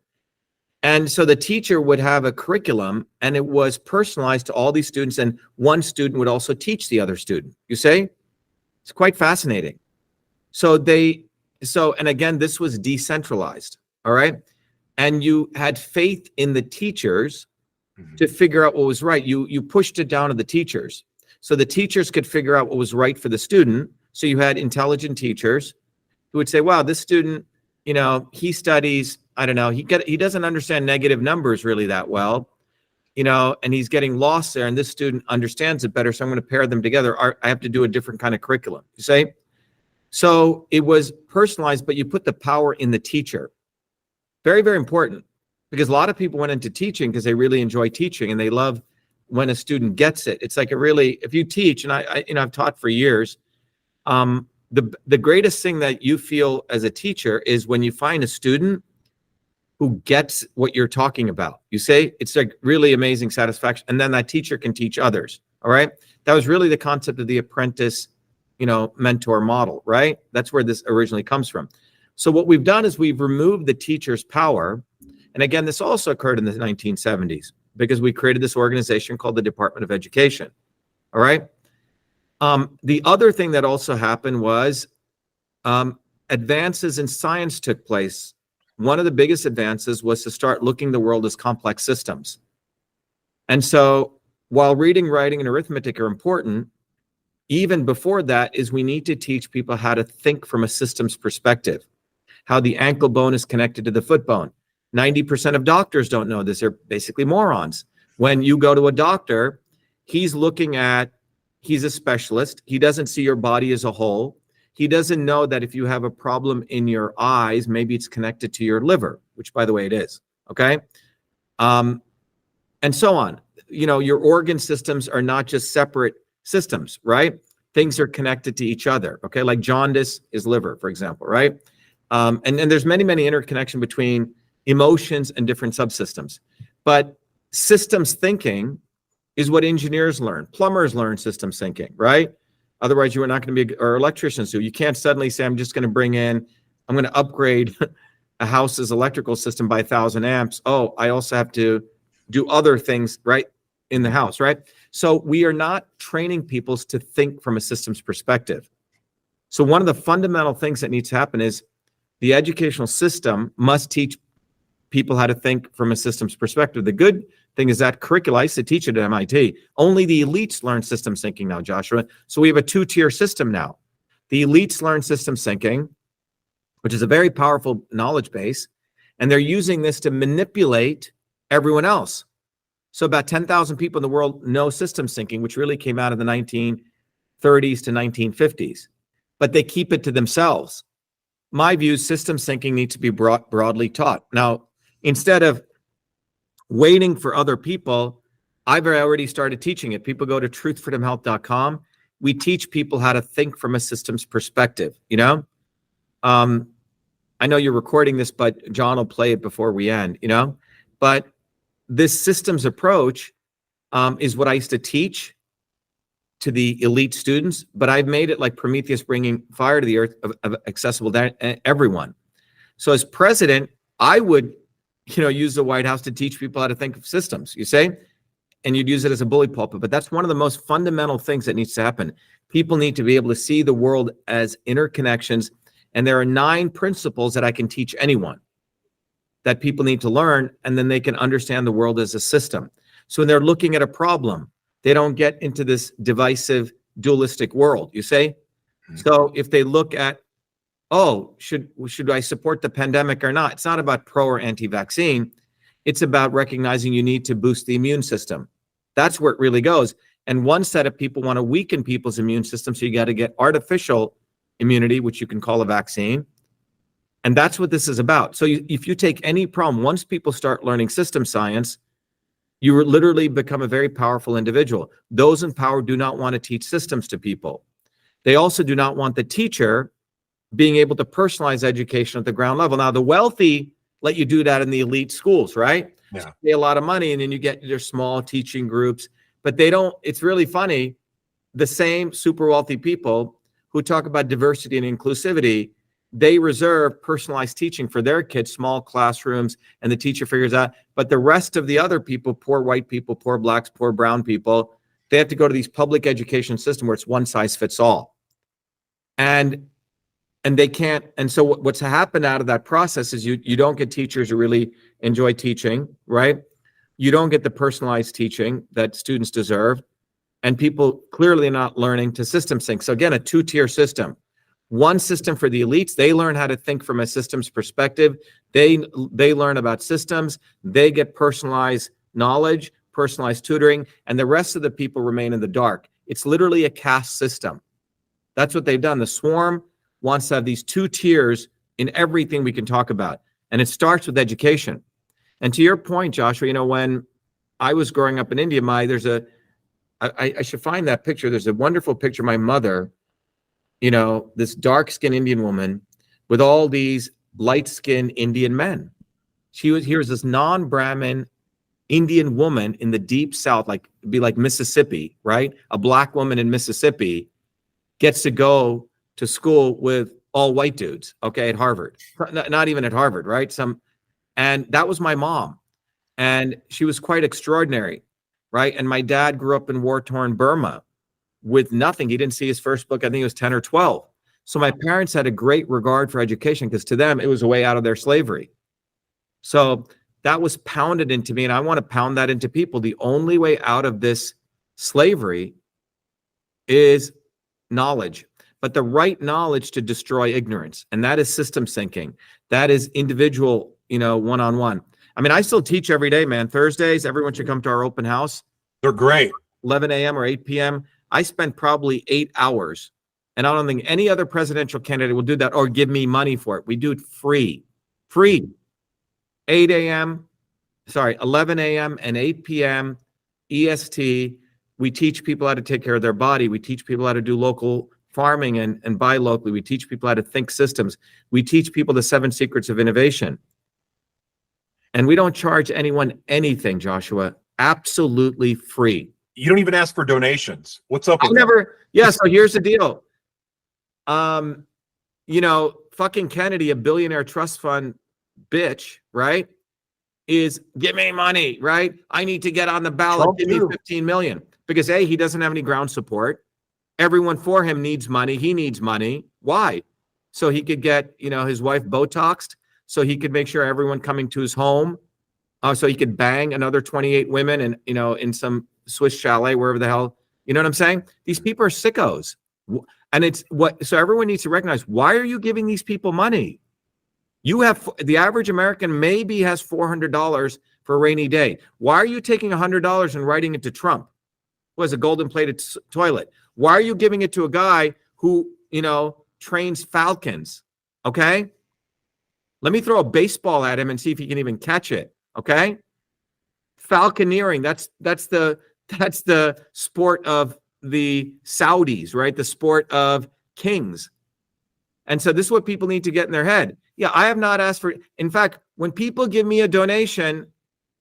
And so the teacher would have a curriculum, and it was personalized to all these students, and one student would also teach the other student. You say? It's quite fascinating. And again, this was decentralized, all right? And you had faith in the teachers to figure out what was right. You pushed it down to the teachers. So the teachers could figure out what was right for the student. So you had intelligent teachers who would say, wow, this student, he studies I don't know, he doesn't understand negative numbers really that well, and he's getting lost there, and this student understands it better, so I'm going to pair them together. I have to do a different kind of curriculum, you say? So it was personalized, but you put the power in the teacher. Very, very important, because a lot of people went into teaching because they really enjoy teaching and they love when a student gets it. It's like if you teach, and I've taught for years, the greatest thing that you feel as a teacher is when you find a student who gets what you're talking about. You say, it's like really amazing satisfaction. And then that teacher can teach others. All right. That was really the concept of the apprentice, mentor model, right? That's where this originally comes from. So what we've done is we've removed the teacher's power. And again, this also occurred in the 1970s because we created this organization called the Department of Education. All right. The other thing that also happened was advances in science took place. One of the biggest advances was to start looking the world as complex systems. And so while reading, writing, and arithmetic are important, even before that is we need to teach people how to think from a systems perspective, how the ankle bone is connected to the foot bone. 90% of doctors don't know this. They're basically morons. When you go to a doctor, he's a specialist. He doesn't see your body as a whole. He doesn't know that if you have a problem in your eyes, maybe it's connected to your liver, which by the way it is, okay? And so on. Your organ systems are not just separate systems, right? Things are connected to each other, okay? Like jaundice is liver, for example, right? And there's many interconnection between emotions and different subsystems. But systems thinking is what engineers learn. Plumbers learn systems thinking, right? Otherwise, you are not going to be, or electricians do. You can't suddenly say, I'm going to upgrade a house's electrical system by 1,000 amps. Oh, I also have to do other things, right, in the house, right? So we are not training people to think from a systems perspective. So one of the fundamental things that needs to happen is the educational system must teach people how to think from a systems perspective. The good thing is that curricula, I used to teach it at MIT. Only the elites learn systems thinking now, Joshua. So we have a two-tier system now. The elites learn systems thinking, which is a very powerful knowledge base, and they're using this to manipulate everyone else. So about 10,000 people in the world know systems thinking, which really came out of the 1930s to 1950s, but they keep it to themselves. My view is systems thinking needs to be broadly taught. Now, instead of waiting for other people, I've already started teaching it. People go to truthfreedomhealth.com. We teach people how to think from a systems perspective, I know you're recording this, but John will play it before we end, But this systems approach is what I used to teach to the elite students, but I've made it like Prometheus bringing fire to the earth, accessible to everyone. So as president, I would use the White House to teach people how to think of systems, you say, and you'd use it as a bully pulpit. But that's one of the most fundamental things that needs to happen. People need to be able to see the world as interconnections. And there are 9 principles that I can teach anyone that people need to learn, and then they can understand the world as a system. So when they're looking at a problem, they don't get into this divisive, dualistic world, you say? So if they look at, should I support the pandemic or not? It's not about pro or anti-vaccine. It's about recognizing you need to boost the immune system. That's where it really goes. And one set of people want to weaken people's immune system, so you got to get artificial immunity, which you can call a vaccine. And that's what this is about. So if you take any problem, once people start learning system science, you literally become a very powerful individual. Those in power do not want to teach systems to people. They also do not want the teacher being able to personalize education at the ground level. Now, the wealthy let you do that in the elite schools, right? Yeah. So you pay a lot of money, and then you get your small teaching groups. But they don't, it's really funny, the same super wealthy people who talk about diversity and inclusivity, they reserve personalized teaching for their kids, small classrooms, and the teacher figures out. But the rest of the other people, poor white people, poor blacks, poor brown people, they have to go to these public education system where it's one size fits all. And they can't. And so what's happened out of that process is you don't get teachers who really enjoy teaching, right? You don't get the personalized teaching that students deserve. And people clearly are not learning to system think. So again, a two-tier system. One system for the elites, they learn how to think from a systems perspective. They learn about systems. They get personalized knowledge, personalized tutoring, and the rest of the people remain in the dark. It's literally a caste system. That's what they've done. The swarm wants to have these two tiers in everything we can talk about. And it starts with education. And to your point, Joshua, when I was growing up in India, I should find that picture. There's a wonderful picture of my mother, this dark-skinned Indian woman with all these light-skinned Indian men. Here's this non-Brahmin Indian woman in the deep South, like Mississippi, right? A black woman in Mississippi gets to go to school with all white dudes, okay, at Harvard. Not even at Harvard, right? And that was my mom. And she was quite extraordinary, right? And my dad grew up in war-torn Burma with nothing. He didn't see his first book, I think he was 10 or 12. So my parents had a great regard for education because to them, it was a way out of their slavery. So that was pounded into me, and I want to pound that into people. The only way out of this slavery is knowledge, but the right knowledge to destroy ignorance. And that is systems thinking. That is individual, one-on-one. I mean, I still teach every day, man. Thursdays, everyone should come to our open house. They're great. 11 a.m. or 8 p.m. I spend probably 8 hours. And I don't think any other presidential candidate will do that or give me money for it. We do it free. 11 a.m. and 8 p.m. EST. We teach people how to take care of their body. We teach people how to do local farming and buy locally. We teach people how to think systems. We teach people the 7 secrets of innovation. And we don't charge anyone anything, Joshua. Absolutely free. You don't even ask for donations. What's up with that? So here's the deal. Fucking Kennedy, a billionaire trust fund bitch, right? Is give me money, right? I need to get on the ballot. Give me 15 million. Because A, he doesn't have any ground support. Everyone for him needs money. He needs money. Why? So he could get, his wife Botoxed, so he could make sure everyone coming to his home, so he could bang another 28 women and, in some Swiss chalet, wherever the hell, you know what I'm saying? These people are sickos. And so everyone needs to recognize, why are you giving these people money? The average American maybe has $400 for a rainy day. Why are you taking $100 and writing it to Trump? Who has a golden plated toilet? Why are you giving it to a guy who, trains falcons? Okay. Let me throw a baseball at him and see if he can even catch it. Okay. Falconeering. That's the sport of the Saudis, right? The sport of kings. And so this is what people need to get in their head. Yeah, I have not asked for, in fact, when people give me a donation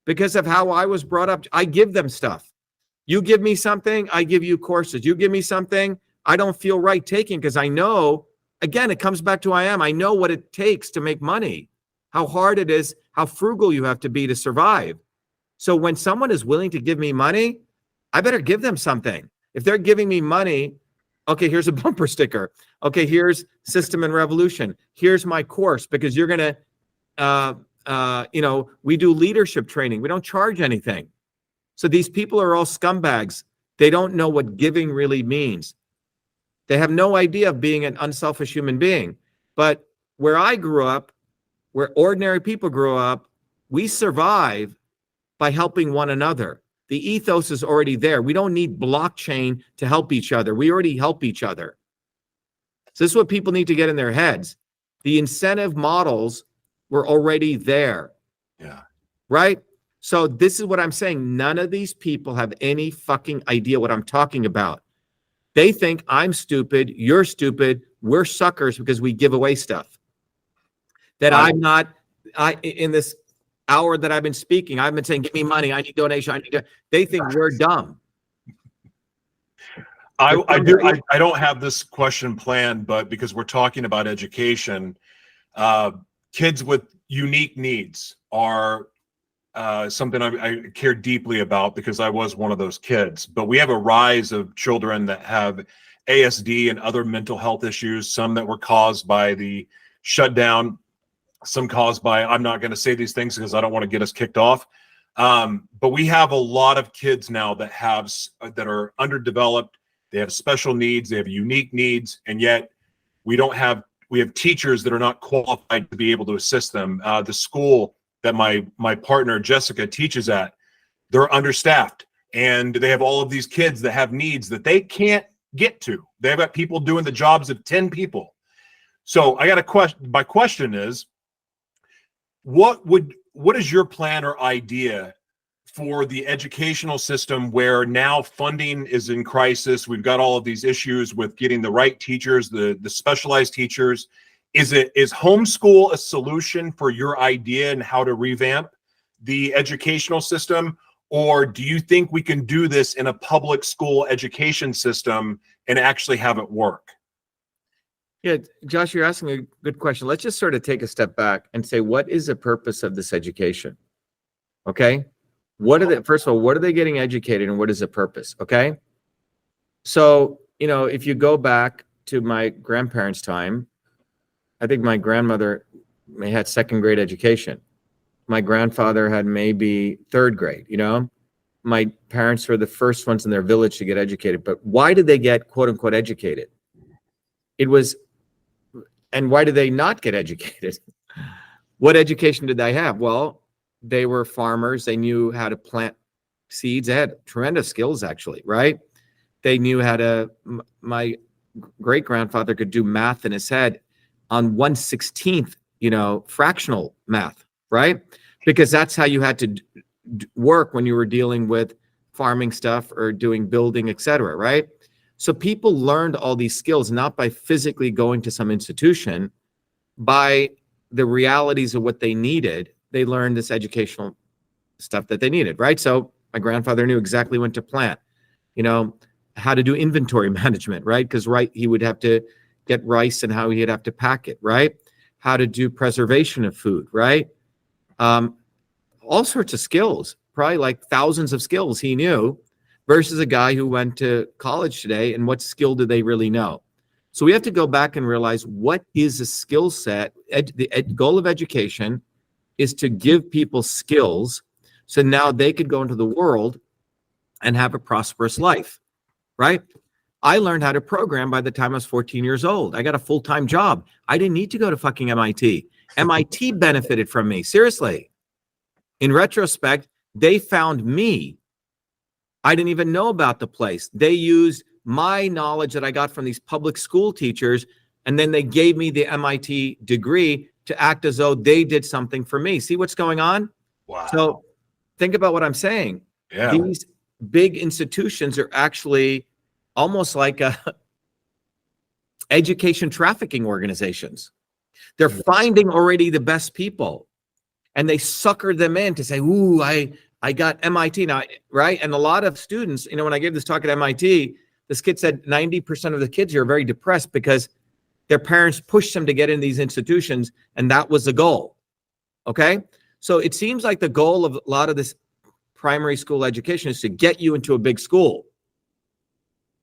because of how I was brought up, I give them stuff. You give me something, I give you courses. You give me something, I don't feel right taking because I know, again, it comes back to I know what it takes to make money, how hard it is, how frugal you have to be to survive. So when someone is willing to give me money, I better give them something. If they're giving me money, okay, here's a bumper sticker. Okay, here's System and Revolution. Here's my course, because you're going to, we do leadership training. We don't charge anything. So these people are all scumbags. They don't know what giving really means. They have no idea of being an unselfish human being. But where I grew up, where ordinary people grew up, we survive by helping one another. The ethos is already there. We don't need blockchain to help each other. We already help each other. So this is what people need to get in their heads. The incentive models were already there. Yeah. Right? So this is what I'm saying. None of these people have any fucking idea what I'm talking about. They think I'm stupid, you're stupid, we're suckers because we give away stuff. That in this hour that I've been speaking, I've been saying, give me money, I need donation, they think we're dumb. I don't have this question planned, but because we're talking about education, kids with unique needs are something I care deeply about because I was one of those kids. But we have a rise of children that have ASD and other mental health issues, some that were caused by the shutdown, some caused by, I'm not going to say these things because I don't want to get us kicked off. But we have a lot of kids now that are underdeveloped. They have special needs, they have unique needs, and yet we don't have We have teachers that are not qualified to be able to assist them. The school that my partner Jessica teaches at, they're understaffed, and they have all of these kids that have needs that they can't get to. They've got people doing the jobs of 10 people. So I got a question. My question is, what is your plan or idea for the educational system where now funding is in crisis? We've got all of these issues with getting the right teachers, the specialized teachers. Is homeschool a solution for your idea and how to revamp the educational system? Or do you think we can do this in a public school education system and actually have it work? Yeah, Josh, you're asking a good question. Let's just sort of take a step back and say, what is the purpose of this education? Okay. First of all, what are they getting educated and what is the purpose? Okay. So, if you go back to my grandparents' time, I think my grandmother may had second grade education. My grandfather had maybe third grade, My parents were the first ones in their village to get educated. But why did they get quote unquote educated? And why did they not get educated? What education did they have? Well, they were farmers. They knew how to plant seeds. They had tremendous skills, actually, right? They knew how to, my great grandfather could do math in his head on 1/16th, fractional math, right? Because that's how you had to work when you were dealing with farming stuff or doing building, et cetera, right? So people learned all these skills, not by physically going to some institution, by the realities of what they needed. They learned this educational stuff that they needed, right? So my grandfather knew exactly when to plant, how to do inventory management, right? Because he would have to get rice and how he'd have to pack it, right? How to do preservation of food, right? All sorts of skills, probably like thousands of skills he knew, versus a guy who went to college today, and what skill do they really know? So we have to go back and realize, what is a skill set? The goal of education is to give people skills so now they could go into the world and have a prosperous life, right? I learned how to program by the time I was 14 years old. I got a full-time job. I didn't need to go to fucking MIT. MIT benefited from me, seriously. In retrospect, they found me. I didn't even know about the place. They used my knowledge that I got from these public school teachers, and then they gave me the MIT degree to act as though they did something for me. See what's going on? Wow. So think about what I'm saying. Yeah. These big institutions are actually almost like education trafficking organizations. They're finding already the best people, and they sucker them in to say, ooh, I got MIT now, right? And a lot of students, when I gave this talk at MIT, this kid said 90% of the kids here are very depressed because their parents pushed them to get in these institutions, and that was the goal, okay? So it seems like the goal of a lot of this primary school education is to get you into a big school,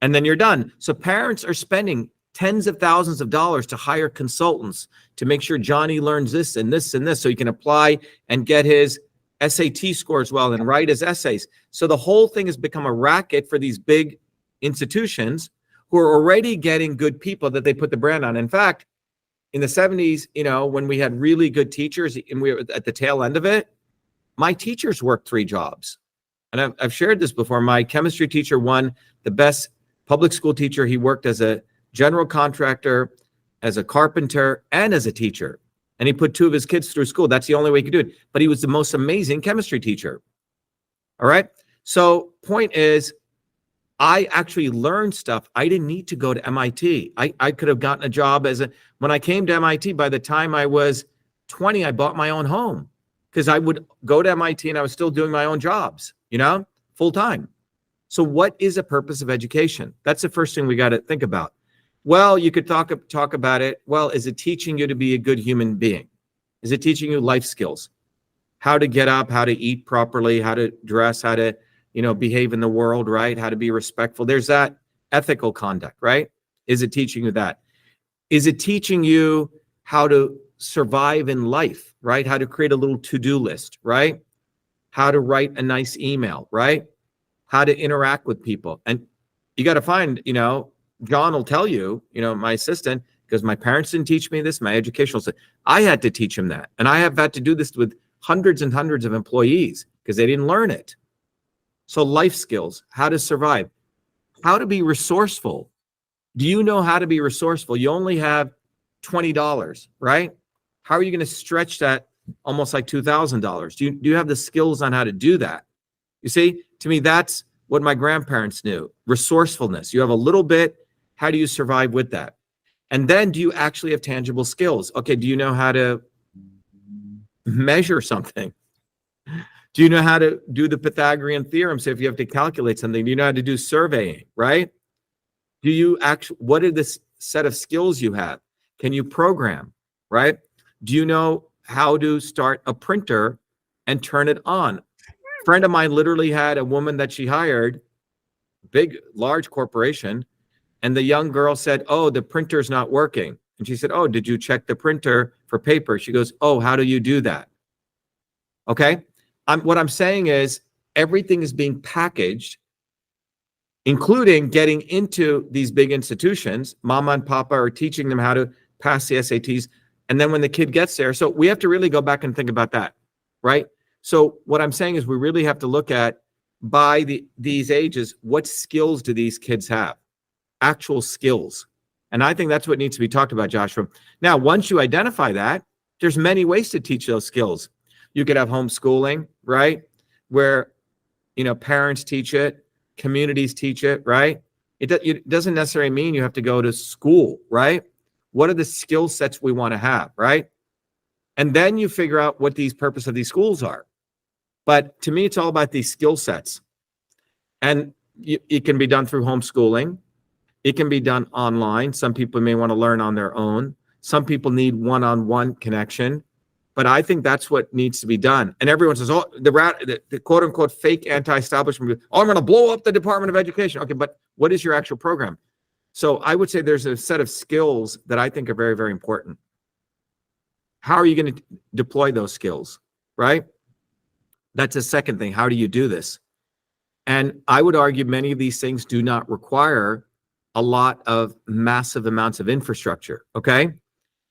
and then you're done. So parents are spending tens of thousands of dollars to hire consultants to make sure Johnny learns this and this and this so he can apply and get his SAT scores well and write his essays. So the whole thing has become a racket for these big institutions who are already getting good people that they put the brand on. In fact, in the 70s, when we had really good teachers and we were at the tail end of it, my teachers worked 3 jobs. And I've shared this before. My chemistry teacher won the best public school teacher. He worked as a general contractor, as a carpenter, and as a teacher. And he put 2 of his kids through school. That's the only way he could do it. But he was the most amazing chemistry teacher. All right. So point is, I actually learned stuff. I didn't need to go to MIT. I could have gotten a job when I came to MIT, by the time I was 20, I bought my own home because I would go to MIT and I was still doing my own jobs, full time. So what is the purpose of education? That's the first thing we got to think about. Well, you could talk about it. Well, is it teaching you to be a good human being? Is it teaching you life skills? How to get up, how to eat properly, how to dress, how to, behave in the world, right? How to be respectful. There's that ethical conduct, right? Is it teaching you that? Is it teaching you how to survive in life, right? How to create a little to-do list, right? How to write a nice email, right? How to interact with people. And you got to find, John will tell you, my assistant, because my parents didn't teach me this. My educational system, I had to teach them that. And I have had to do this with hundreds and hundreds of employees because they didn't learn it. So life skills, how to survive, how to be resourceful. Do you know how to be resourceful? You only have $20, right? How are you going to stretch that almost like $2,000? Do you have the skills on how to do that? You see, to me, that's what my grandparents knew. Resourcefulness. You have a little bit. How do you survive with that? And then do you actually have tangible skills? Okay, do you know how to measure something? Do you know how to do the Pythagorean theorem? So if you have to calculate something, do you know how to do surveying, right? Do you actually, what are the set of skills you have? Can you program, right? Do you know how to start a printer and turn it on? A friend of mine literally had a woman that she hired, big, large corporation, and the young girl said, oh, the printer's not working. And she said, oh, did you check the printer for paper? She goes, oh, how do you do that? Okay. What I'm saying is everything is being packaged, including getting into these big institutions. Mama and papa are teaching them how to pass the SATs. And then when the kid gets there, so we have to really go back and think about that, right? So what I'm saying is we really have to look at by these ages, what skills do these kids have? Actual skills. And I think that's what needs to be talked about, Joshua. Now, once you identify that, there's many ways to teach those skills. You could have homeschooling, right? Where, parents teach it, communities teach it, right? It doesn't necessarily mean you have to go to school, right? What are the skill sets we want to have, right? And then you figure out what these purpose of these schools are. But to me, it's all about these skill sets. And it can be done through homeschooling. It can be done online. Some people may want to learn on their own. Some people need one-on-one connection. But I think that's what needs to be done. And everyone says, oh, the quote-unquote fake anti-establishment, oh, I'm going to blow up the Department of Education. Okay, but what is your actual program? So I would say there's a set of skills that I think are very, very important. How are you going to deploy those skills, right? That's the second thing. How do you do this? And I would argue many of these things do not require a lot of massive amounts of infrastructure, okay?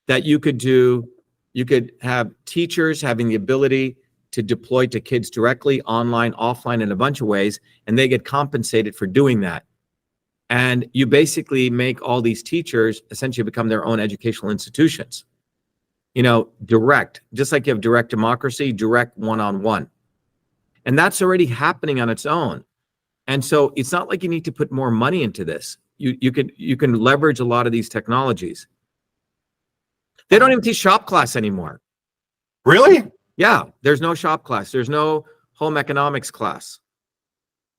That you could do. You could have teachers having the ability to deploy to kids directly, online, offline, in a bunch of ways, and they get compensated for doing that. And you basically make all these teachers essentially become their own educational institutions. Direct, just like you have direct democracy, direct one-on-one. And that's already happening on its own. And so it's not like you need to put more money into this. You can leverage a lot of these technologies. They don't even teach shop class anymore. Really? Yeah, there's no shop class. There's no home economics class.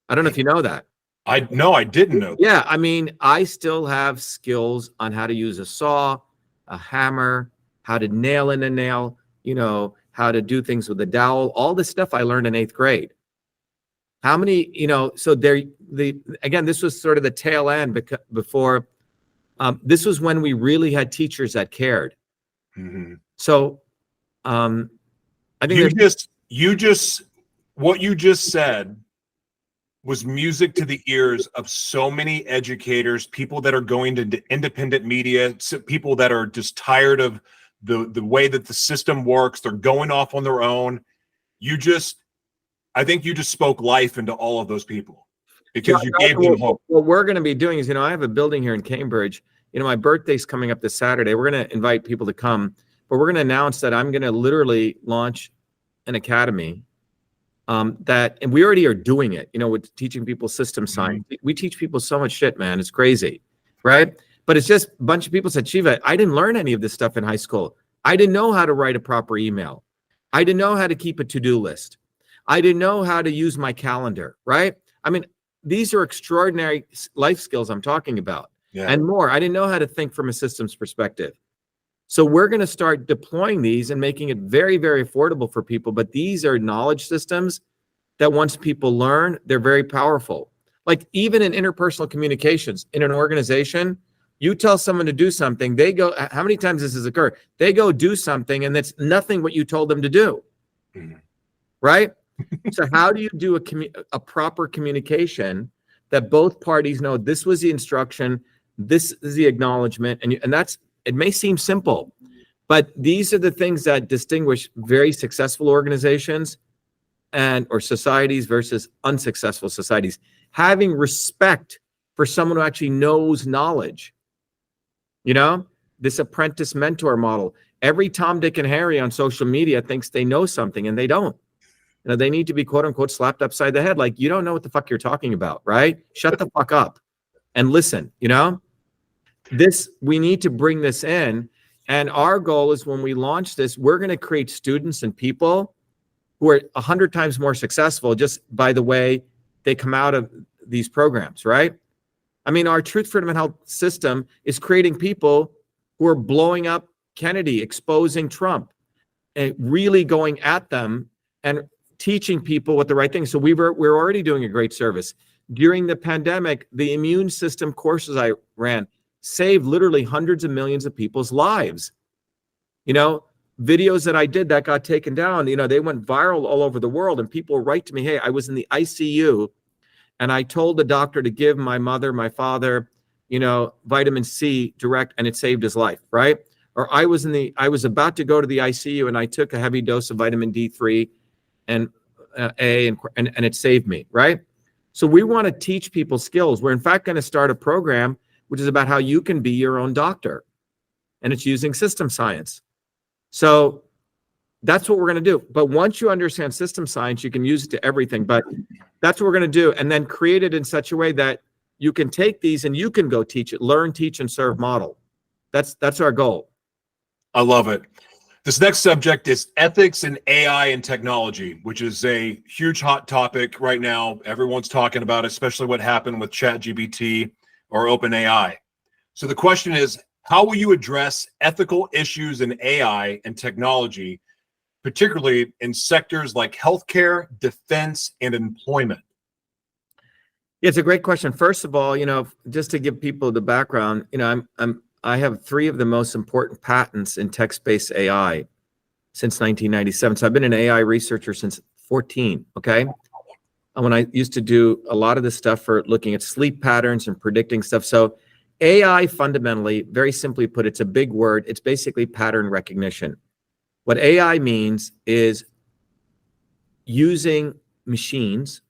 I don't know if you know that. I didn't know that. Yeah, I mean, I still have skills on how to use a saw, a hammer, how to nail in a nail, how to do things with a dowel, all this stuff I learned in 8th grade. How many, so again, this was sort of the tail end before, this was when we really had teachers that cared. Mm-hmm. So, I think what you just said was music to the ears of so many educators, people that are going to independent media, people that are just tired of the way that the system works. They're going off on their own. I think you just spoke life into all of those people because you gave them hope. What we're going to be doing is, I have a building here in Cambridge. My birthday's coming up this Saturday. We're going to invite people to come, but we're going to announce that I'm going to literally launch an academy and we already are doing it, with teaching people system science. Mm-hmm. We teach people so much shit, man. It's crazy, right? But it's just a bunch of people said, Shiva, I didn't learn any of this stuff in high school. I didn't know how to write a proper email. I didn't know how to keep a to-do list. I didn't know how to use my calendar, right? I mean, these are extraordinary life skills I'm talking about. Yeah. And more. I didn't know how to think from a systems perspective. So we're going to start deploying these and making it very, very affordable for people. But these are knowledge systems that once people learn, they're very powerful. Like even in interpersonal communications, in an organization, you tell someone to do something, they go, how many times this has occurred? They go do something and that's nothing what you told them to do, right? So how do you do a proper communication that both parties know this was the instruction, this is the acknowledgement, and that's it may seem simple, but these are the things that distinguish very successful organizations or societies versus unsuccessful societies. Having respect for someone who actually knows knowledge. This apprentice mentor model. Every Tom, Dick, and Harry on social media thinks they know something, and they don't. They need to be, quote unquote, slapped upside the head. Like, you don't know what the fuck you're talking about, right? Shut the fuck up and listen. We need to bring this in. And our goal is, when we launch this, we're going to create students and people who are 100 times more successful just by the way they come out of these programs, right? I mean, our Truth, Freedom, and Health system is creating people who are blowing up Kennedy, exposing Trump, and really going at them and teaching people what the right thing is. So we're already doing a great service. During the pandemic, the immune system courses I ran saved literally hundreds of millions of people's lives. Videos that I did that got taken down, they went viral all over the world, and people write to me, hey, I was in the ICU and I told the doctor to give my mother, my father, vitamin C direct, and it saved his life, right? Or I was about to go to the ICU and I took a heavy dose of vitamin D3 and A, and it saved me, right? So we want to teach people skills. We're in fact going to start a program which is about how you can be your own doctor, and it's using system science. So that's what we're going to do. But once you understand system science, you can use it to everything. But that's what we're going to do, and then create it in such a way that you can take these and you can go teach it, learn, teach, and serve model. That's our goal. I love it. This next subject is ethics in AI and technology, which is a huge hot topic right now. Everyone's talking about, especially what happened with ChatGPT or OpenAI. So the question is, how will you address ethical issues in AI and technology, particularly in sectors like healthcare, defense, and employment? Yeah, it's a great question. First of all, just to give people the background, I have 3 of the most important patents in text-based AI since 1997. So I've been an AI researcher since 14, okay? And when I used to do a lot of this stuff for looking at sleep patterns and predicting stuff. So AI fundamentally, very simply put, it's a big word. It's basically pattern recognition. What AI means is using machines,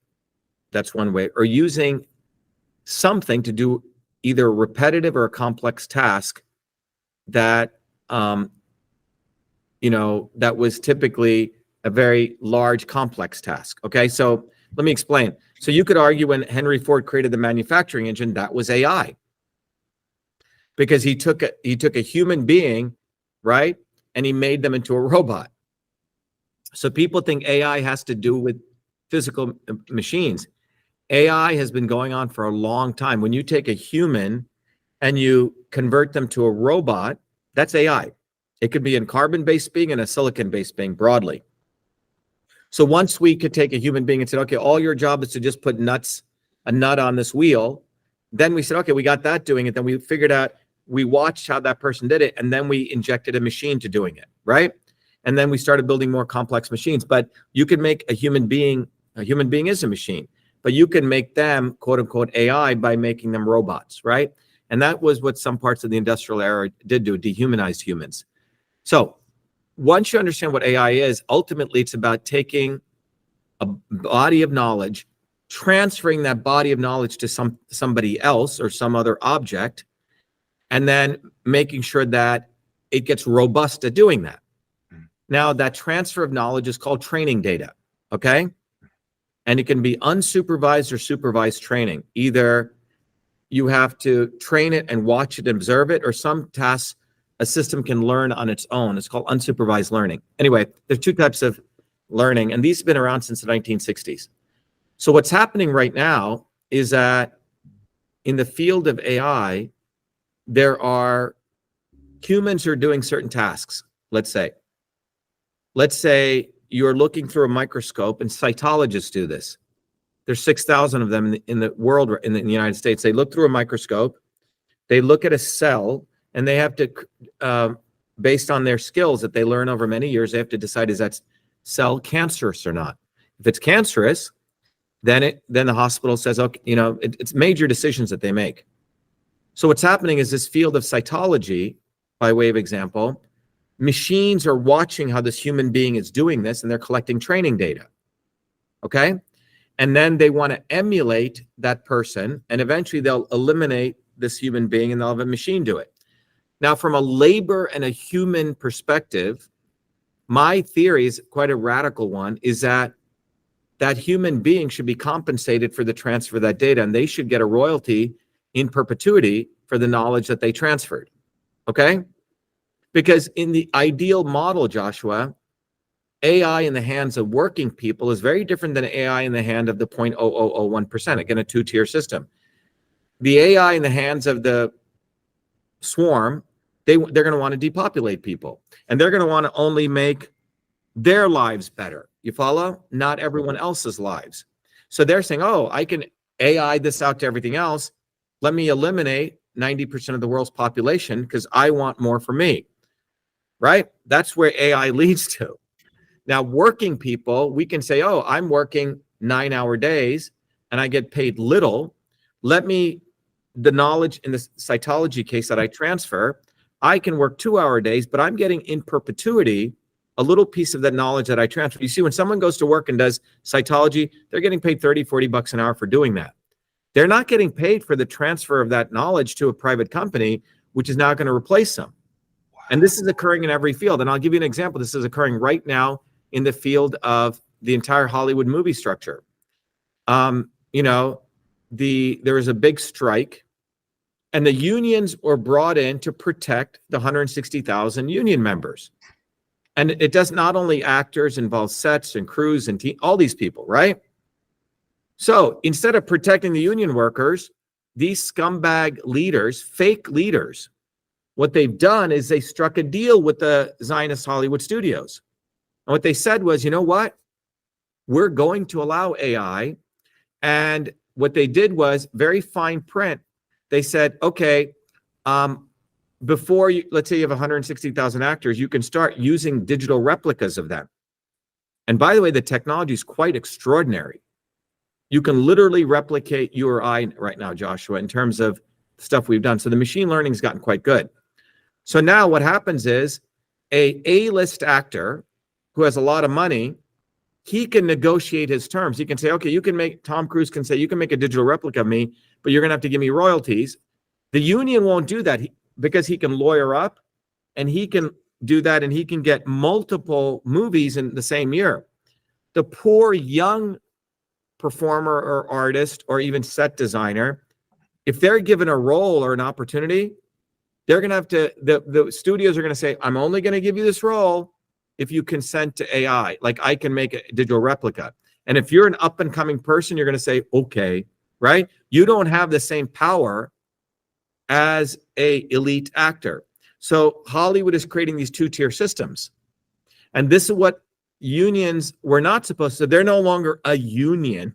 that's one way, or using something to do either a repetitive or a complex task that, that was typically a very large, complex task. Okay, so let me explain. So you could argue when Henry Ford created the manufacturing engine, that was AI, because he took a human being, right, and he made them into a robot. So people think AI has to do with physical machines. AI has been going on for a long time. When you take a human and you convert them to a robot, that's AI. It could be a carbon-based being and a silicon-based being broadly. So once we could take a human being and said, okay, all your job is to just put a nut on this wheel, then we said, okay, we got that doing it. Then we figured out, we watched how that person did it, and then we injected a machine to doing it, right? And then we started building more complex machines. But you can make a human being is a machine, but you can make them, quote unquote, AI by making them robots, right? And that was what some parts of the industrial era did do, dehumanized humans. So once you understand what AI is, ultimately it's about taking a body of knowledge, transferring that body of knowledge to somebody else or some other object, and then making sure that it gets robust at doing that. Now, that transfer of knowledge is called training data, okay? And it can be unsupervised or supervised training. Either you have to train it and watch it and observe it, or some tasks a system can learn on its own. It's called unsupervised learning. Anyway, there's 2 types of learning, and these have been around since the 1960s. So what's happening right now is that in the field of AI, there are humans who are doing certain tasks. Let's say you're looking through a microscope, and cytologists do this. There's 6,000 of them in the world, in the United States. They look through a microscope, they look at a cell, and they have to, based on their skills that they learn over many years, they have to decide, is that cell cancerous or not? If it's cancerous, then the hospital says, okay, it's major decisions that they make. So what's happening is this field of cytology, by way of example, machines are watching how this human being is doing this, and they're collecting training data. Okay? And then they want to emulate that person, and eventually they'll eliminate this human being and they'll have a machine do it. Now, from a labor and a human perspective, my theory is quite a radical one, is that that human being should be compensated for the transfer of that data, and they should get a royalty in perpetuity for the knowledge that they transferred. Okay? Because in the ideal model, Joshua, AI in the hands of working people is very different than AI in the hand of the 0.0001%. Again, a two-tier system. The AI in the hands of the swarm, they're going to want to depopulate people, and they're going to want to only make their lives better. You follow? Not everyone else's lives. So they're saying, oh, I can AI this out to everything else. Let me eliminate 90% of the world's population because I want more for me. Right? That's where AI leads to. Now, working people, we can say, oh, I'm working 9-hour days and I get paid little. Let me, the knowledge in the cytology case that I transfer, I can work 2-hour days, but I'm getting in perpetuity a little piece of that knowledge that I transfer. You see, when someone goes to work and does cytology, they're getting paid 30, 40 bucks an hour for doing that. They're not getting paid for the transfer of that knowledge to a private company, which is now going to replace them. And this is occurring in every field. And I'll give you an example. This is occurring right now in the field of the entire Hollywood movie structure. There was a big strike, and the unions were brought in to protect the 160,000 union members. And it does not only actors, involves sets and crews and all these people, right? So instead of protecting the union workers, these scumbag leaders, fake leaders, what they've done is they struck a deal with the Zionist Hollywood studios. And what they said was, you know what? We're going to allow AI. And what they did was very fine print. They said, okay, before you, let's say you have 160,000 actors, you can start using digital replicas of them. And by the way, the technology is quite extraordinary. You can literally replicate you or I right now, Joshua, in terms of stuff we've done. So the machine learning has gotten quite good. So now what happens is a A-list actor who has a lot of money, he can negotiate his terms. He can say, okay, Tom Cruise can say, you can make a digital replica of me, but you're going to have to give me royalties. The union won't do that because he can lawyer up and he can do that, and he can get multiple movies in the same year. The poor young performer or artist or even set designer, if they're given a role or an opportunity, they're going to have to, the studios are going to say, I'm only going to give you this role if you consent to AI. Like, I can make a digital replica. And if you're an up and coming person, you're going to say, okay, right? You don't have the same power as a elite actor. So Hollywood is creating these two-tier systems. And this is what unions were not supposed to. They're no longer a union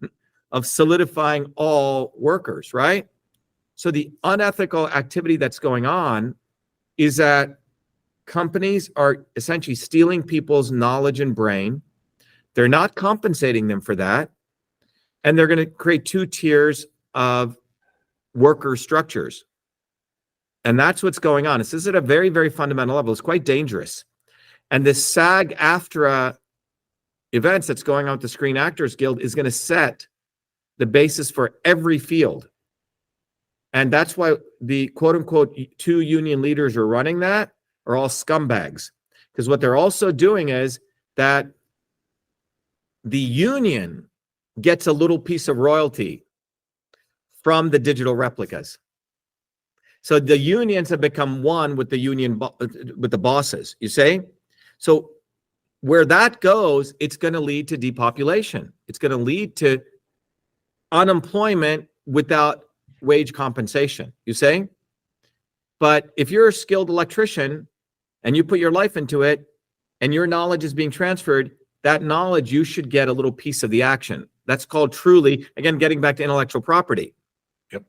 of solidifying all workers, right? So the unethical activity that's going on is that companies are essentially stealing people's knowledge and brain. They're not compensating them for that. And they're going to create two tiers of worker structures. And that's what's going on. This is at a very, very fundamental level. It's quite dangerous. And this SAG-AFTRA events that's going on with the Screen Actors Guild is going to set the basis for every field. And that's why the quote-unquote 2 union leaders are running that are all scumbags. Because what they're also doing is that the union gets a little piece of royalty from the digital replicas. So the unions have become one with the union, with the bosses, you see? So where that goes, it's going to lead to depopulation. It's going to lead to unemployment without wage compensation, you say? But if you're a skilled electrician and you put your life into it and your knowledge is being transferred, that knowledge, you should get a little piece of the action. That's called truly, again, getting back to intellectual property. Yep.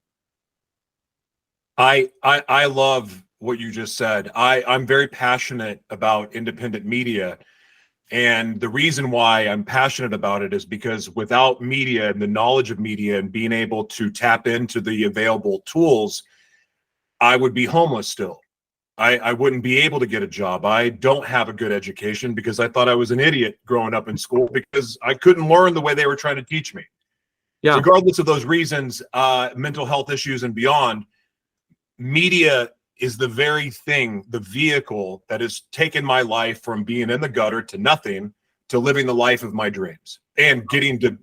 I love what you just said. I'm very passionate about independent media. And the reason why I'm passionate about it is because without media and the knowledge of media and being able to tap into the available tools, I would be homeless still. I wouldn't be able to get a job. I don't have a good education because I thought I was an idiot growing up in school because I couldn't learn the way they were trying to teach me. Yeah. Regardless of those reasons, mental health issues and beyond, media is the very thing, the vehicle that has taken my life from being in the gutter to nothing to living the life of my dreams and getting to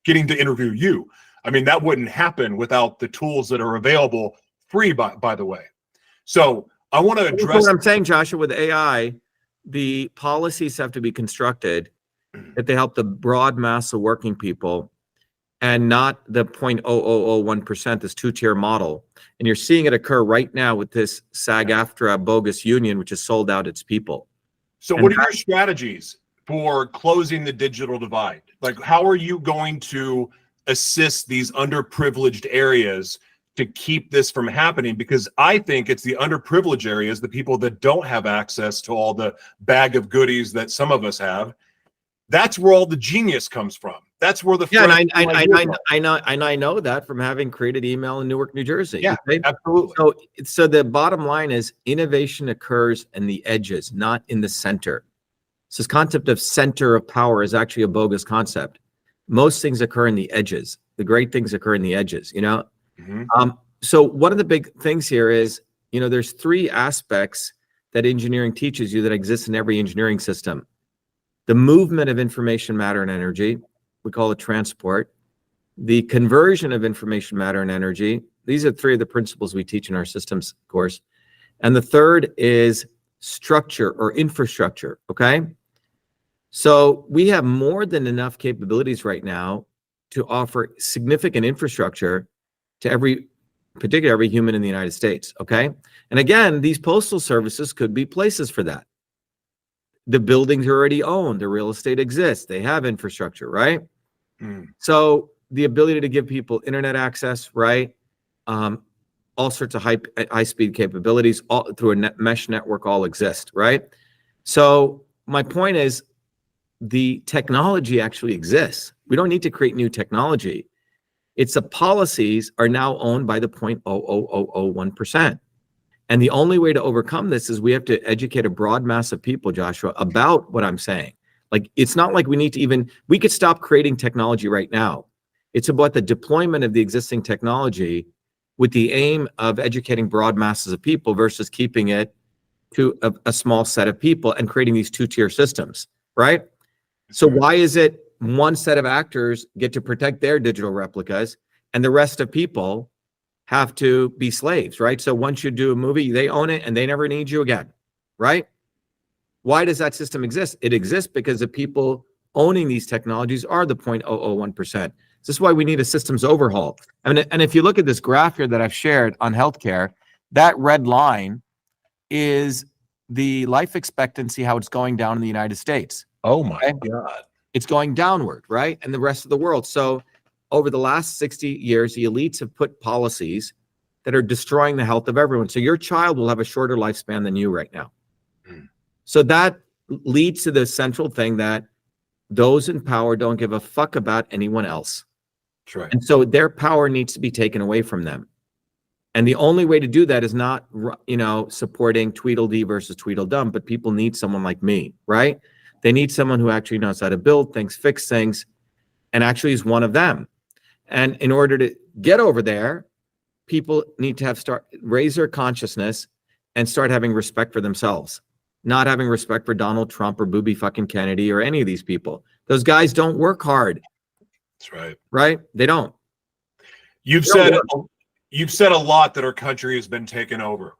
interview you. I mean, that wouldn't happen without the tools that are available free, by the way. So I want to address what I'm saying, Joshua, with AI, the policies have to be constructed that they help the broad mass of working people and not the 0.0001%, this two-tier model. And you're seeing it occur right now with this SAG-AFTRA bogus union, which has sold out its people. So what are your strategies for closing the digital divide? Like, how are you going to assist these underprivileged areas to keep this from happening? Because I think it's the underprivileged areas, the people that don't have access to all the bag of goodies that some of us have. That's where all the genius comes from. That's where the and I know that from having created email in Newark, New Jersey. Yeah, okay? Absolutely. So the bottom line is innovation occurs in the edges, not in the center. So this concept of center of power is actually a bogus concept. Most things occur in the edges. The great things occur in the edges, you know? Mm-hmm. So one of the big things here is, you know, there's three aspects that engineering teaches you that exist in every engineering system. The movement of information, matter, and energy, we call it transport. The conversion of information, matter, and energy. These are three of the principles we teach in our systems course. And the third is structure or infrastructure, okay? So we have more than enough capabilities right now to offer significant infrastructure to every human in the United States, okay? And again, these postal services could be places for that. The buildings are already owned, the real estate exists, they have infrastructure, right? So the ability to give people internet access, right? All sorts of high-speed capabilities all through a mesh network all exist, right? So my point is the technology actually exists. We don't need to create new technology. It's the policies are now owned by the 0.00001%. And the only way to overcome this is we have to educate a broad mass of people, Joshua, about what I'm saying. Like, it's not like we could stop creating technology right now. It's about the deployment of the existing technology with the aim of educating broad masses of people versus keeping it to a small set of people and creating these two-tier systems, right? So why is it one set of actors get to protect their digital replicas and the rest of people have to be slaves, right? So once you do a movie, they own it and they never need you again, right? Why does that system exist? It exists because the people owning these technologies are the 0.001%. This is why we need a systems overhaul. And if you look at this graph here that I've shared on healthcare, that red line is the life expectancy, how it's going down in the United States. Oh my God. It's going downward, right? And the rest of the world. So over the last 60 years, the elites have put policies that are destroying the health of everyone. So your child will have a shorter lifespan than you right now. So that leads to the central thing that those in power don't give a fuck about anyone else. That's right. And so their power needs to be taken away from them. And the only way to do that is not, supporting Tweedledee versus Tweedledum, but people need someone like me, right? They need someone who actually knows how to build things, fix things, and actually is one of them. And in order to get over there, people need to raise their consciousness and start having respect for themselves, not having respect for Donald Trump or Booby fucking Kennedy or any of these people. Those guys don't work hard. That's right. Right? They don't. You've said a lot that our country has been taken over.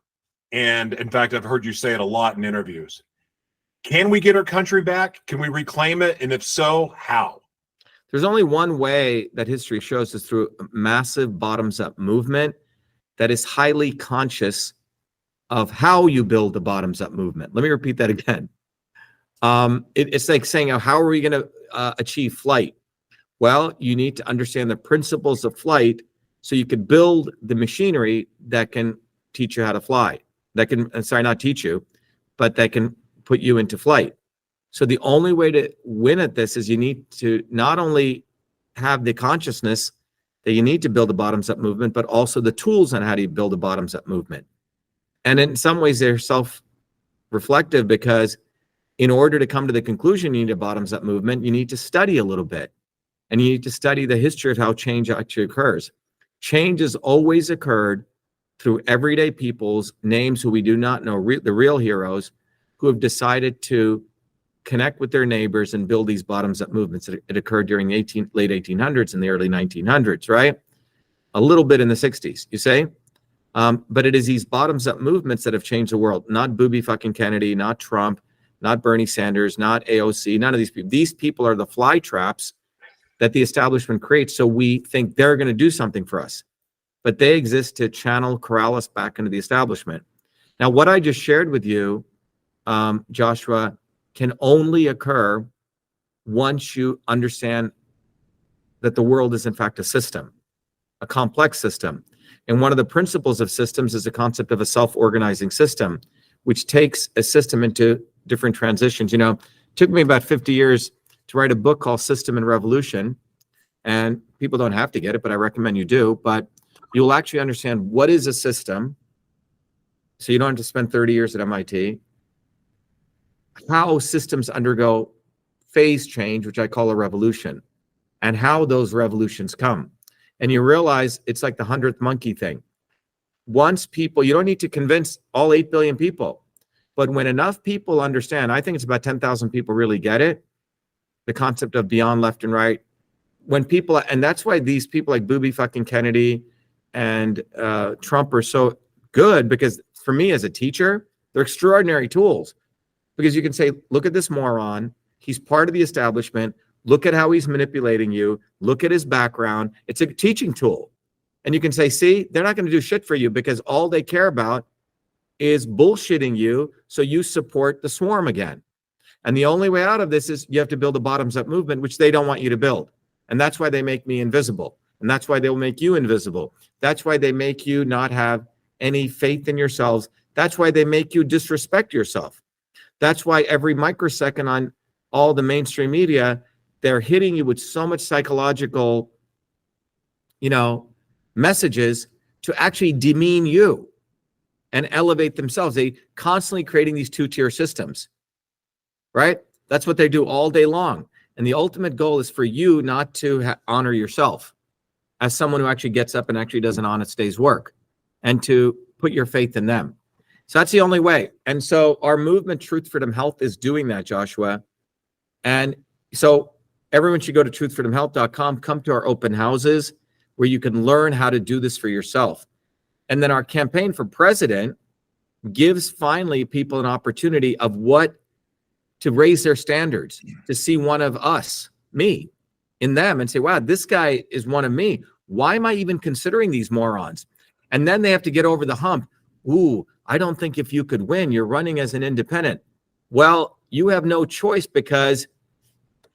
And in fact, I've heard you say it a lot in interviews. Can we get our country back? Can we reclaim it? And if so, how? There's only one way that history shows is through a massive bottoms-up movement that is highly conscious of how you build the bottoms-up movement. Let me repeat that again. It's like saying, how are we going to achieve flight? Well, you need to understand the principles of flight so you could build the machinery that can teach you how to fly. That can, not teach you, but that can put you into flight. So the only way to win at this is you need to not only have the consciousness that you need to build a bottoms-up movement, but also the tools on how to build a bottoms-up movement. And in some ways, they're self-reflective, because in order to come to the conclusion you need a bottoms-up movement, you need to study a little bit. And you need to study the history of how change actually occurs. Change has always occurred through everyday people's names who we do not know, the real heroes, who have decided to connect with their neighbors and build these bottoms-up movements. It occurred during the late 1800s and the early 1900s, right? A little bit in the 60s, you say? But it is these bottoms-up movements that have changed the world, not booby fucking Kennedy, not Trump, not Bernie Sanders, not AOC, none of these people. These people are the fly traps that the establishment creates, so we think they're going to do something for us. But they exist to corral us back into the establishment. Now, what I just shared with you, Joshua, can only occur once you understand that the world is in fact a system, a complex system. And one of the principles of systems is the concept of a self-organizing system, which takes a system into different transitions. You know, it took me about 50 years to write a book called System and Revolution. And people don't have to get it, but I recommend you do. But you'll actually understand what is a system. So you don't have to spend 30 years at MIT. How systems undergo phase change, which I call a revolution, and how those revolutions come. And you realize it's like the 100th monkey thing. Once people, you don't need to convince all 8 billion people, but when enough people understand, I think it's about 10,000 people really get it, the concept of beyond left and right. When people, and that's why these people like Booby fucking Kennedy and Trump are so good, because for me as a teacher, they're extraordinary tools. Because you can say, look at this moron. He's part of the establishment. Look at how he's manipulating you. Look at his background. It's a teaching tool. And you can say, see, they're not going to do shit for you, because all they care about is bullshitting you so you support the swarm again. And the only way out of this is you have to build a bottoms-up movement, which they don't want you to build. And that's why they make me invisible. And that's why they'll make you invisible. That's why they make you not have any faith in yourselves. That's why they make you disrespect yourself. That's why every microsecond on all the mainstream media, they're hitting you with so much psychological, messages to actually demean you and elevate themselves. They constantly creating these two-tier systems, right? That's what they do all day long. And the ultimate goal is for you not to honor yourself as someone who actually gets up and actually does an honest day's work, and to put your faith in them. So that's the only way. And so our movement, Truth, Freedom, Health, is doing that, Joshua. And so everyone should go to truthfreedomhealth.com, come to our open houses where you can learn how to do this for yourself. And then our campaign for president gives finally people an opportunity of to raise their standards, to see one of us, me, in them, and say, wow, this guy is one of me. Why am I even considering these morons? And then they have to get over the hump. Ooh, I don't think if you could win, you're running as an independent. Well, you have no choice, because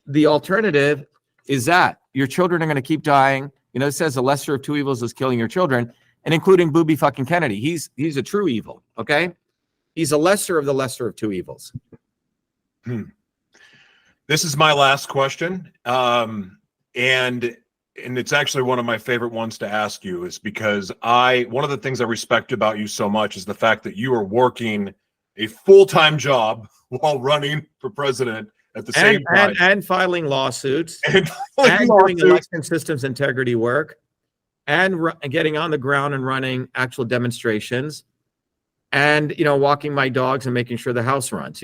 the alternative is that your children are going to keep dying. It says the lesser of two evils is killing your children, and including Booby fucking Kennedy. He's a true evil, okay? He's a lesser of the lesser of two evils. This is my last question. And it's actually one of my favorite ones to ask you, is because one of the things I respect about you so much is the fact that you are working a full-time job while running for president at the same time. And filing lawsuits. And doing election systems integrity work. And getting on the ground and running actual demonstrations. And, walking my dogs and making sure the house runs,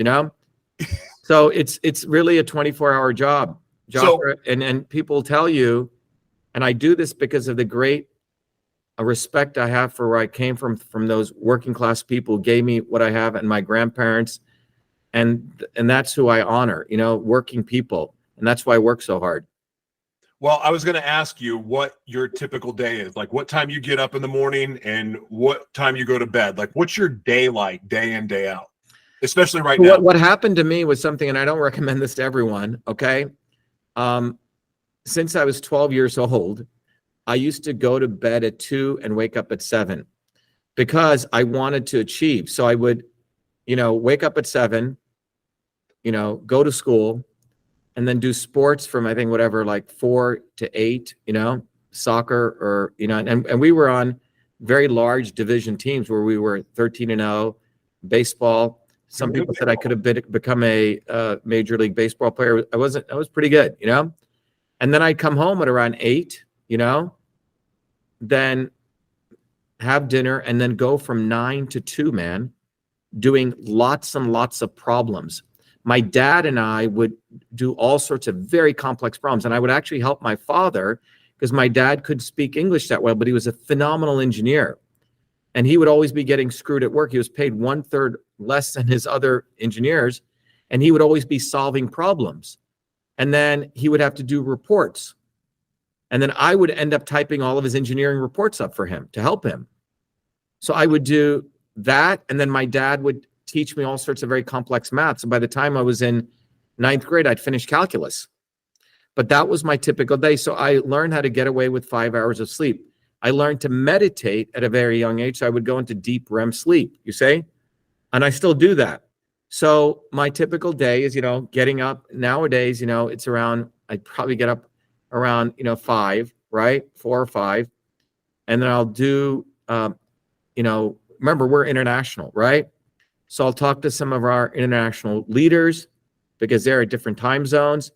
So it's really a 24-hour job. Joshua, and people tell you, and I do this because of the great respect I have for where I came from those working class people who gave me what I have, and my grandparents, and that's who I honor, working people, and that's why I work so hard. Well, I was going to ask you what your typical day is, like what time you get up in the morning and what time you go to bed. Like, what's your day like, day in, day out, especially right now? What happened to me was something, and I don't recommend this to everyone, okay? Since I was 12 years old, I used to go to bed at 2 and wake up at 7 because I wanted to achieve. So I would, wake up at 7, go to school, and then do sports from, I think, whatever, like 4 to 8, soccer, or, and we were on very large division teams where we were 13-0. Baseball, some people said I could have become a Major League Baseball player. I wasn't. I was pretty good, you know. And then I'd come home at around 8, you know, then have dinner, and then go from 9 to 2, man, doing lots and lots of problems. My dad and I would do all sorts of very complex problems, and I would actually help my father because my dad could speak English that well, but he was a phenomenal engineer. And he would always be getting screwed at work. He was paid 1/3 less than his other engineers, and he would always be solving problems. And then he would have to do reports. And then I would end up typing all of his engineering reports up for him to help him. So I would do that, and then my dad would teach me all sorts of very complex math. So by the time I was in 9th grade, I'd finished calculus. But that was my typical day. So I learned how to get away with 5 hours of sleep. I learned to meditate at a very young age. So I would go into deep REM sleep, you say? And I still do that. So my typical day is, you know, getting up nowadays, you know, it's around, I'd probably get up around, you know, 5, right? 4 or 5. And then I'll do, you know, remember we're international, right? So I'll talk to some of our international leaders because they're at different time zones.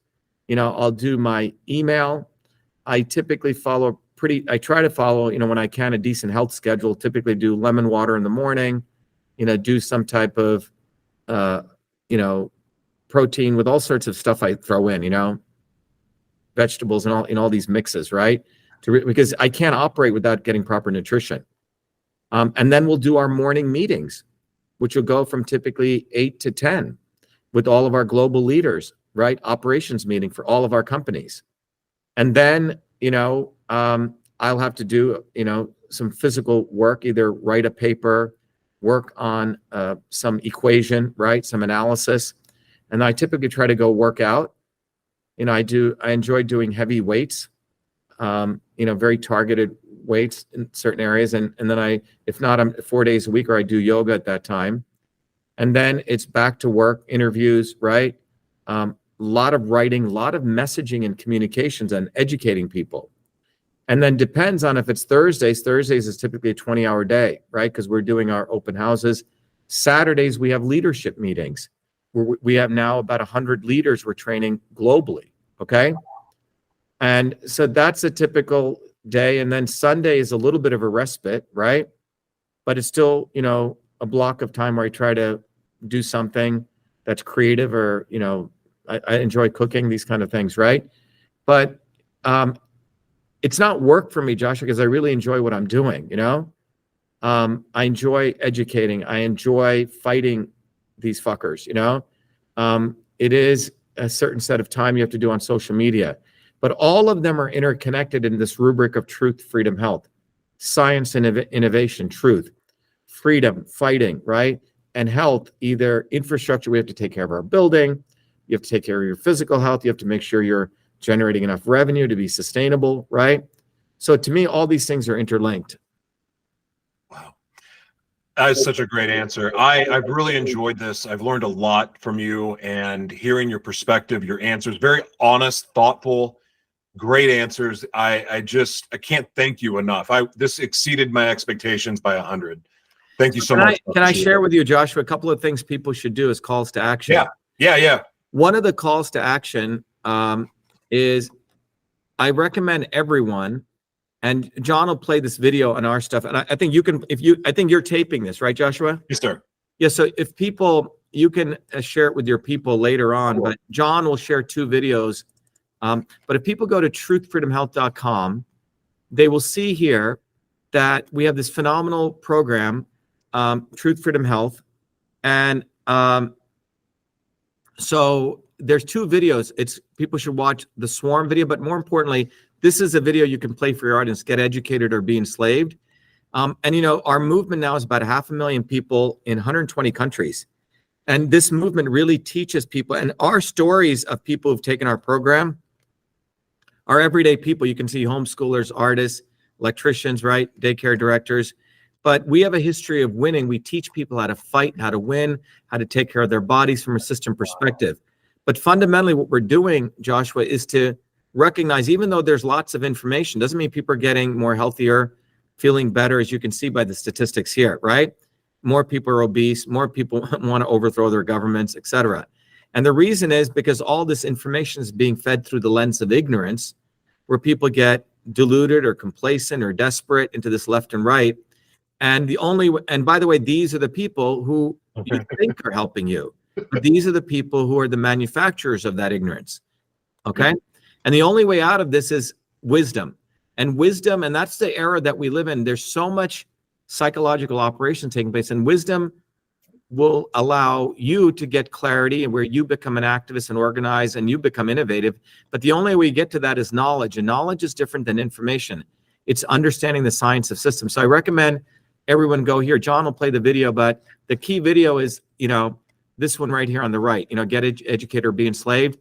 You know, I'll do my email. I typically I try to follow, you know, when I can, a decent health schedule. Typically do lemon water in the morning, you know, do some type of, you know, protein with all sorts of stuff I throw in, you know, vegetables and all in all these mixes, right? Because I can't operate without getting proper nutrition. And then we'll do our morning meetings, which will go from typically 8 to 10 with all of our global leaders, right? Operations meeting for all of our companies. And then, you know, I'll have to do, you know, some physical work, either write a paper, work on some equation, right? Some analysis. And I typically try to go work out. You know, I enjoy doing heavy weights, you know, very targeted weights in certain areas. And then if not, I'm 4 days a week, or I do yoga at that time. And then it's back to work, interviews, right? A lot of writing, a lot of messaging and communications and educating people. And then depends on if it's Thursdays. Thursdays is typically a 20-hour day, right? Because we're doing our open houses. Saturdays, we have leadership meetings. We have now about 100 leaders we're training globally, okay? And so that's a typical day. And then Sunday is a little bit of a respite, right? But it's still, you know, a block of time where I try to do something that's creative, or, you know, I enjoy cooking, these kind of things, right? But it's not work for me, Joshua, because I really enjoy what I'm doing, you know? I enjoy educating. I enjoy fighting these fuckers, you know? It is a certain set of time you have to do on social media. But all of them are interconnected in this rubric of truth, freedom, health. Science and innovation, truth. Freedom, fighting, right? And health, either infrastructure, we have to take care of our building. You have to take care of your physical health. You have to make sure you're generating enough revenue to be sustainable, right? So to me, all these things are interlinked. Wow. That is such a great answer. I've really enjoyed this. I've learned a lot from you, and hearing your perspective, your answers, very honest, thoughtful, great answers. I can't thank you enough. This exceeded my expectations by 100. Thank you so much. Can I share with you, Joshua, a couple of things people should do as calls to action? Yeah. One of the calls to action is I recommend everyone, and John will play this video on our stuff. And I think you can, I think you're taping this, right, Joshua? Yes, sir. Yeah. So if people, you can share it with your people later on, but John will share 2 videos. But if people go to truthfreedomhealth.com, they will see here that we have this phenomenal program, Truth Freedom Health. And so there's 2 videos. People should watch the Swarm video, but more importantly, this is a video you can play for your audience, get educated or be enslaved. And, you know, our movement now is about 500,000 people in 120 countries. And this movement really teaches people, and our stories of people who've taken our program are everyday people. You can see homeschoolers, artists, electricians, right? Daycare directors. But we have a history of winning. We teach people how to fight, how to win, how to take care of their bodies from a system perspective. But fundamentally, what we're doing, Joshua, is to recognize, even though there's lots of information, doesn't mean people are getting more healthier, feeling better, as you can see by the statistics here, right? More people are obese, more people want to overthrow their governments, etc. And the reason is because all this information is being fed through the lens of ignorance, where people get deluded or complacent or desperate into this left and right. And by the way, these are the people who you think are helping you. But these are the people who are the manufacturers of that ignorance. Okay? And the only way out of this is wisdom. And wisdom, and that's the era that we live in. There's so much psychological operation taking place, and wisdom will allow you to get clarity and where you become an activist and organize and you become innovative. But the only way you get to that is knowledge, and knowledge is different than information. It's understanding the science of systems. So I recommend everyone go here. John will play the video, but the key video is, this one right here on the right, get educated or be enslaved.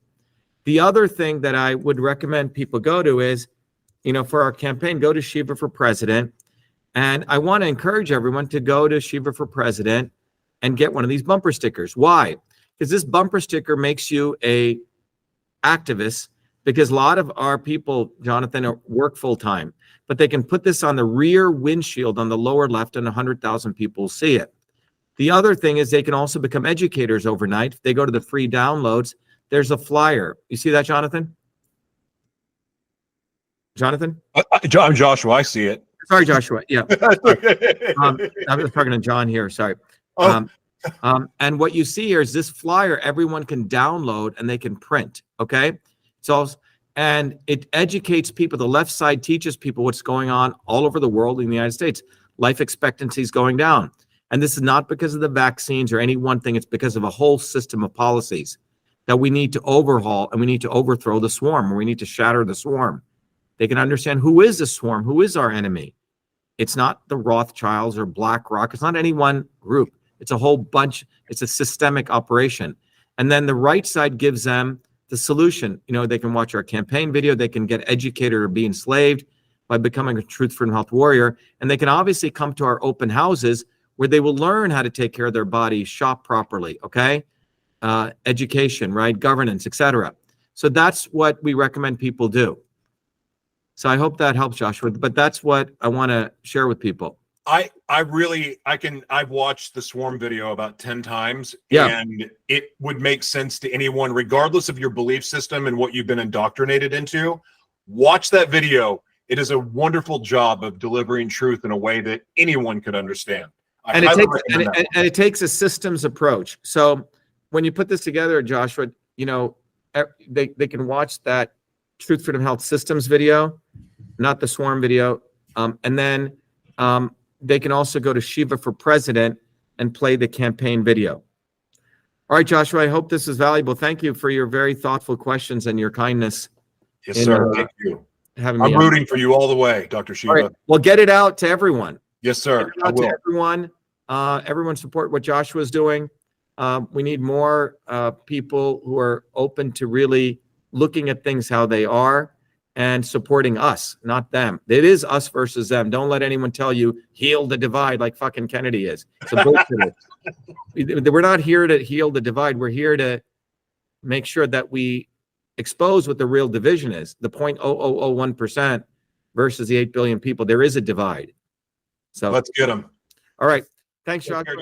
The other thing that I would recommend people go to is, for our campaign, go to Shiva for President. And I want to encourage everyone to go to Shiva for President and get one of these bumper stickers. Why? Because this bumper sticker makes you a activist, because a lot of our people, Jonathan, work full time, but they can put this on the rear windshield on the lower left and 100,000 people see it. The other thing is they can also become educators overnight. If they go to the free downloads, there's a flyer. You see that, Jonathan? Jonathan? I'm Joshua. I see it. Sorry, Joshua. Yeah. I was talking to John here. Sorry. Oh. And what you see here is this flyer everyone can download and they can print. Okay. And it educates people. The left side teaches people what's going on all over the world in the United States. Life expectancy is going down. And this is not because of the vaccines or any one thing. It's because of a whole system of policies that we need to overhaul, and we need to overthrow the swarm, or we need to shatter the swarm. They can understand who is the swarm, who is our enemy. It's not the Rothschilds or BlackRock. It's not any one group. It's a whole bunch. It's a systemic operation. And then the right side gives them the solution. They can watch our campaign video. They can get educated or be enslaved by becoming a truth, freedom, health warrior. And they can obviously come to our open houses where they will learn how to take care of their body, shop properly, okay? Education, right? Governance, etc. So that's what we recommend people do. So I hope that helps, Joshua, but that's what I want to share with people. I've watched the swarm video about 10 times, and it would make sense to anyone, regardless of your belief system and what you've been indoctrinated into. Watch that video. It is a wonderful job of delivering truth in a way that anyone could understand. And it takes a systems approach. So when you put this together, Joshua, they can watch that Truth, Freedom, Health Systems video, not the swarm video. And then they can also go to Shiva for President and play the campaign video. All right, Joshua, I hope this is valuable. Thank you for your very thoughtful questions and your kindness. Yes, sir. Thank you. I'm rooting for you all the way, Dr. Shiva. All right. Well, get it out to everyone. Yes, sir. Get it out to everyone. Everyone support what Joshua's doing. We need more people who are open to really looking at things how they are and supporting us, not them. It is us versus them. Don't let anyone tell you heal the divide like fucking Kennedy is. It's a bullshit. We're not here to heal the divide. We're here to make sure that we expose what the real division is. The 0.0001% versus the 8 billion people. There is a divide. So let's get them. All right. Thanks, Joshua.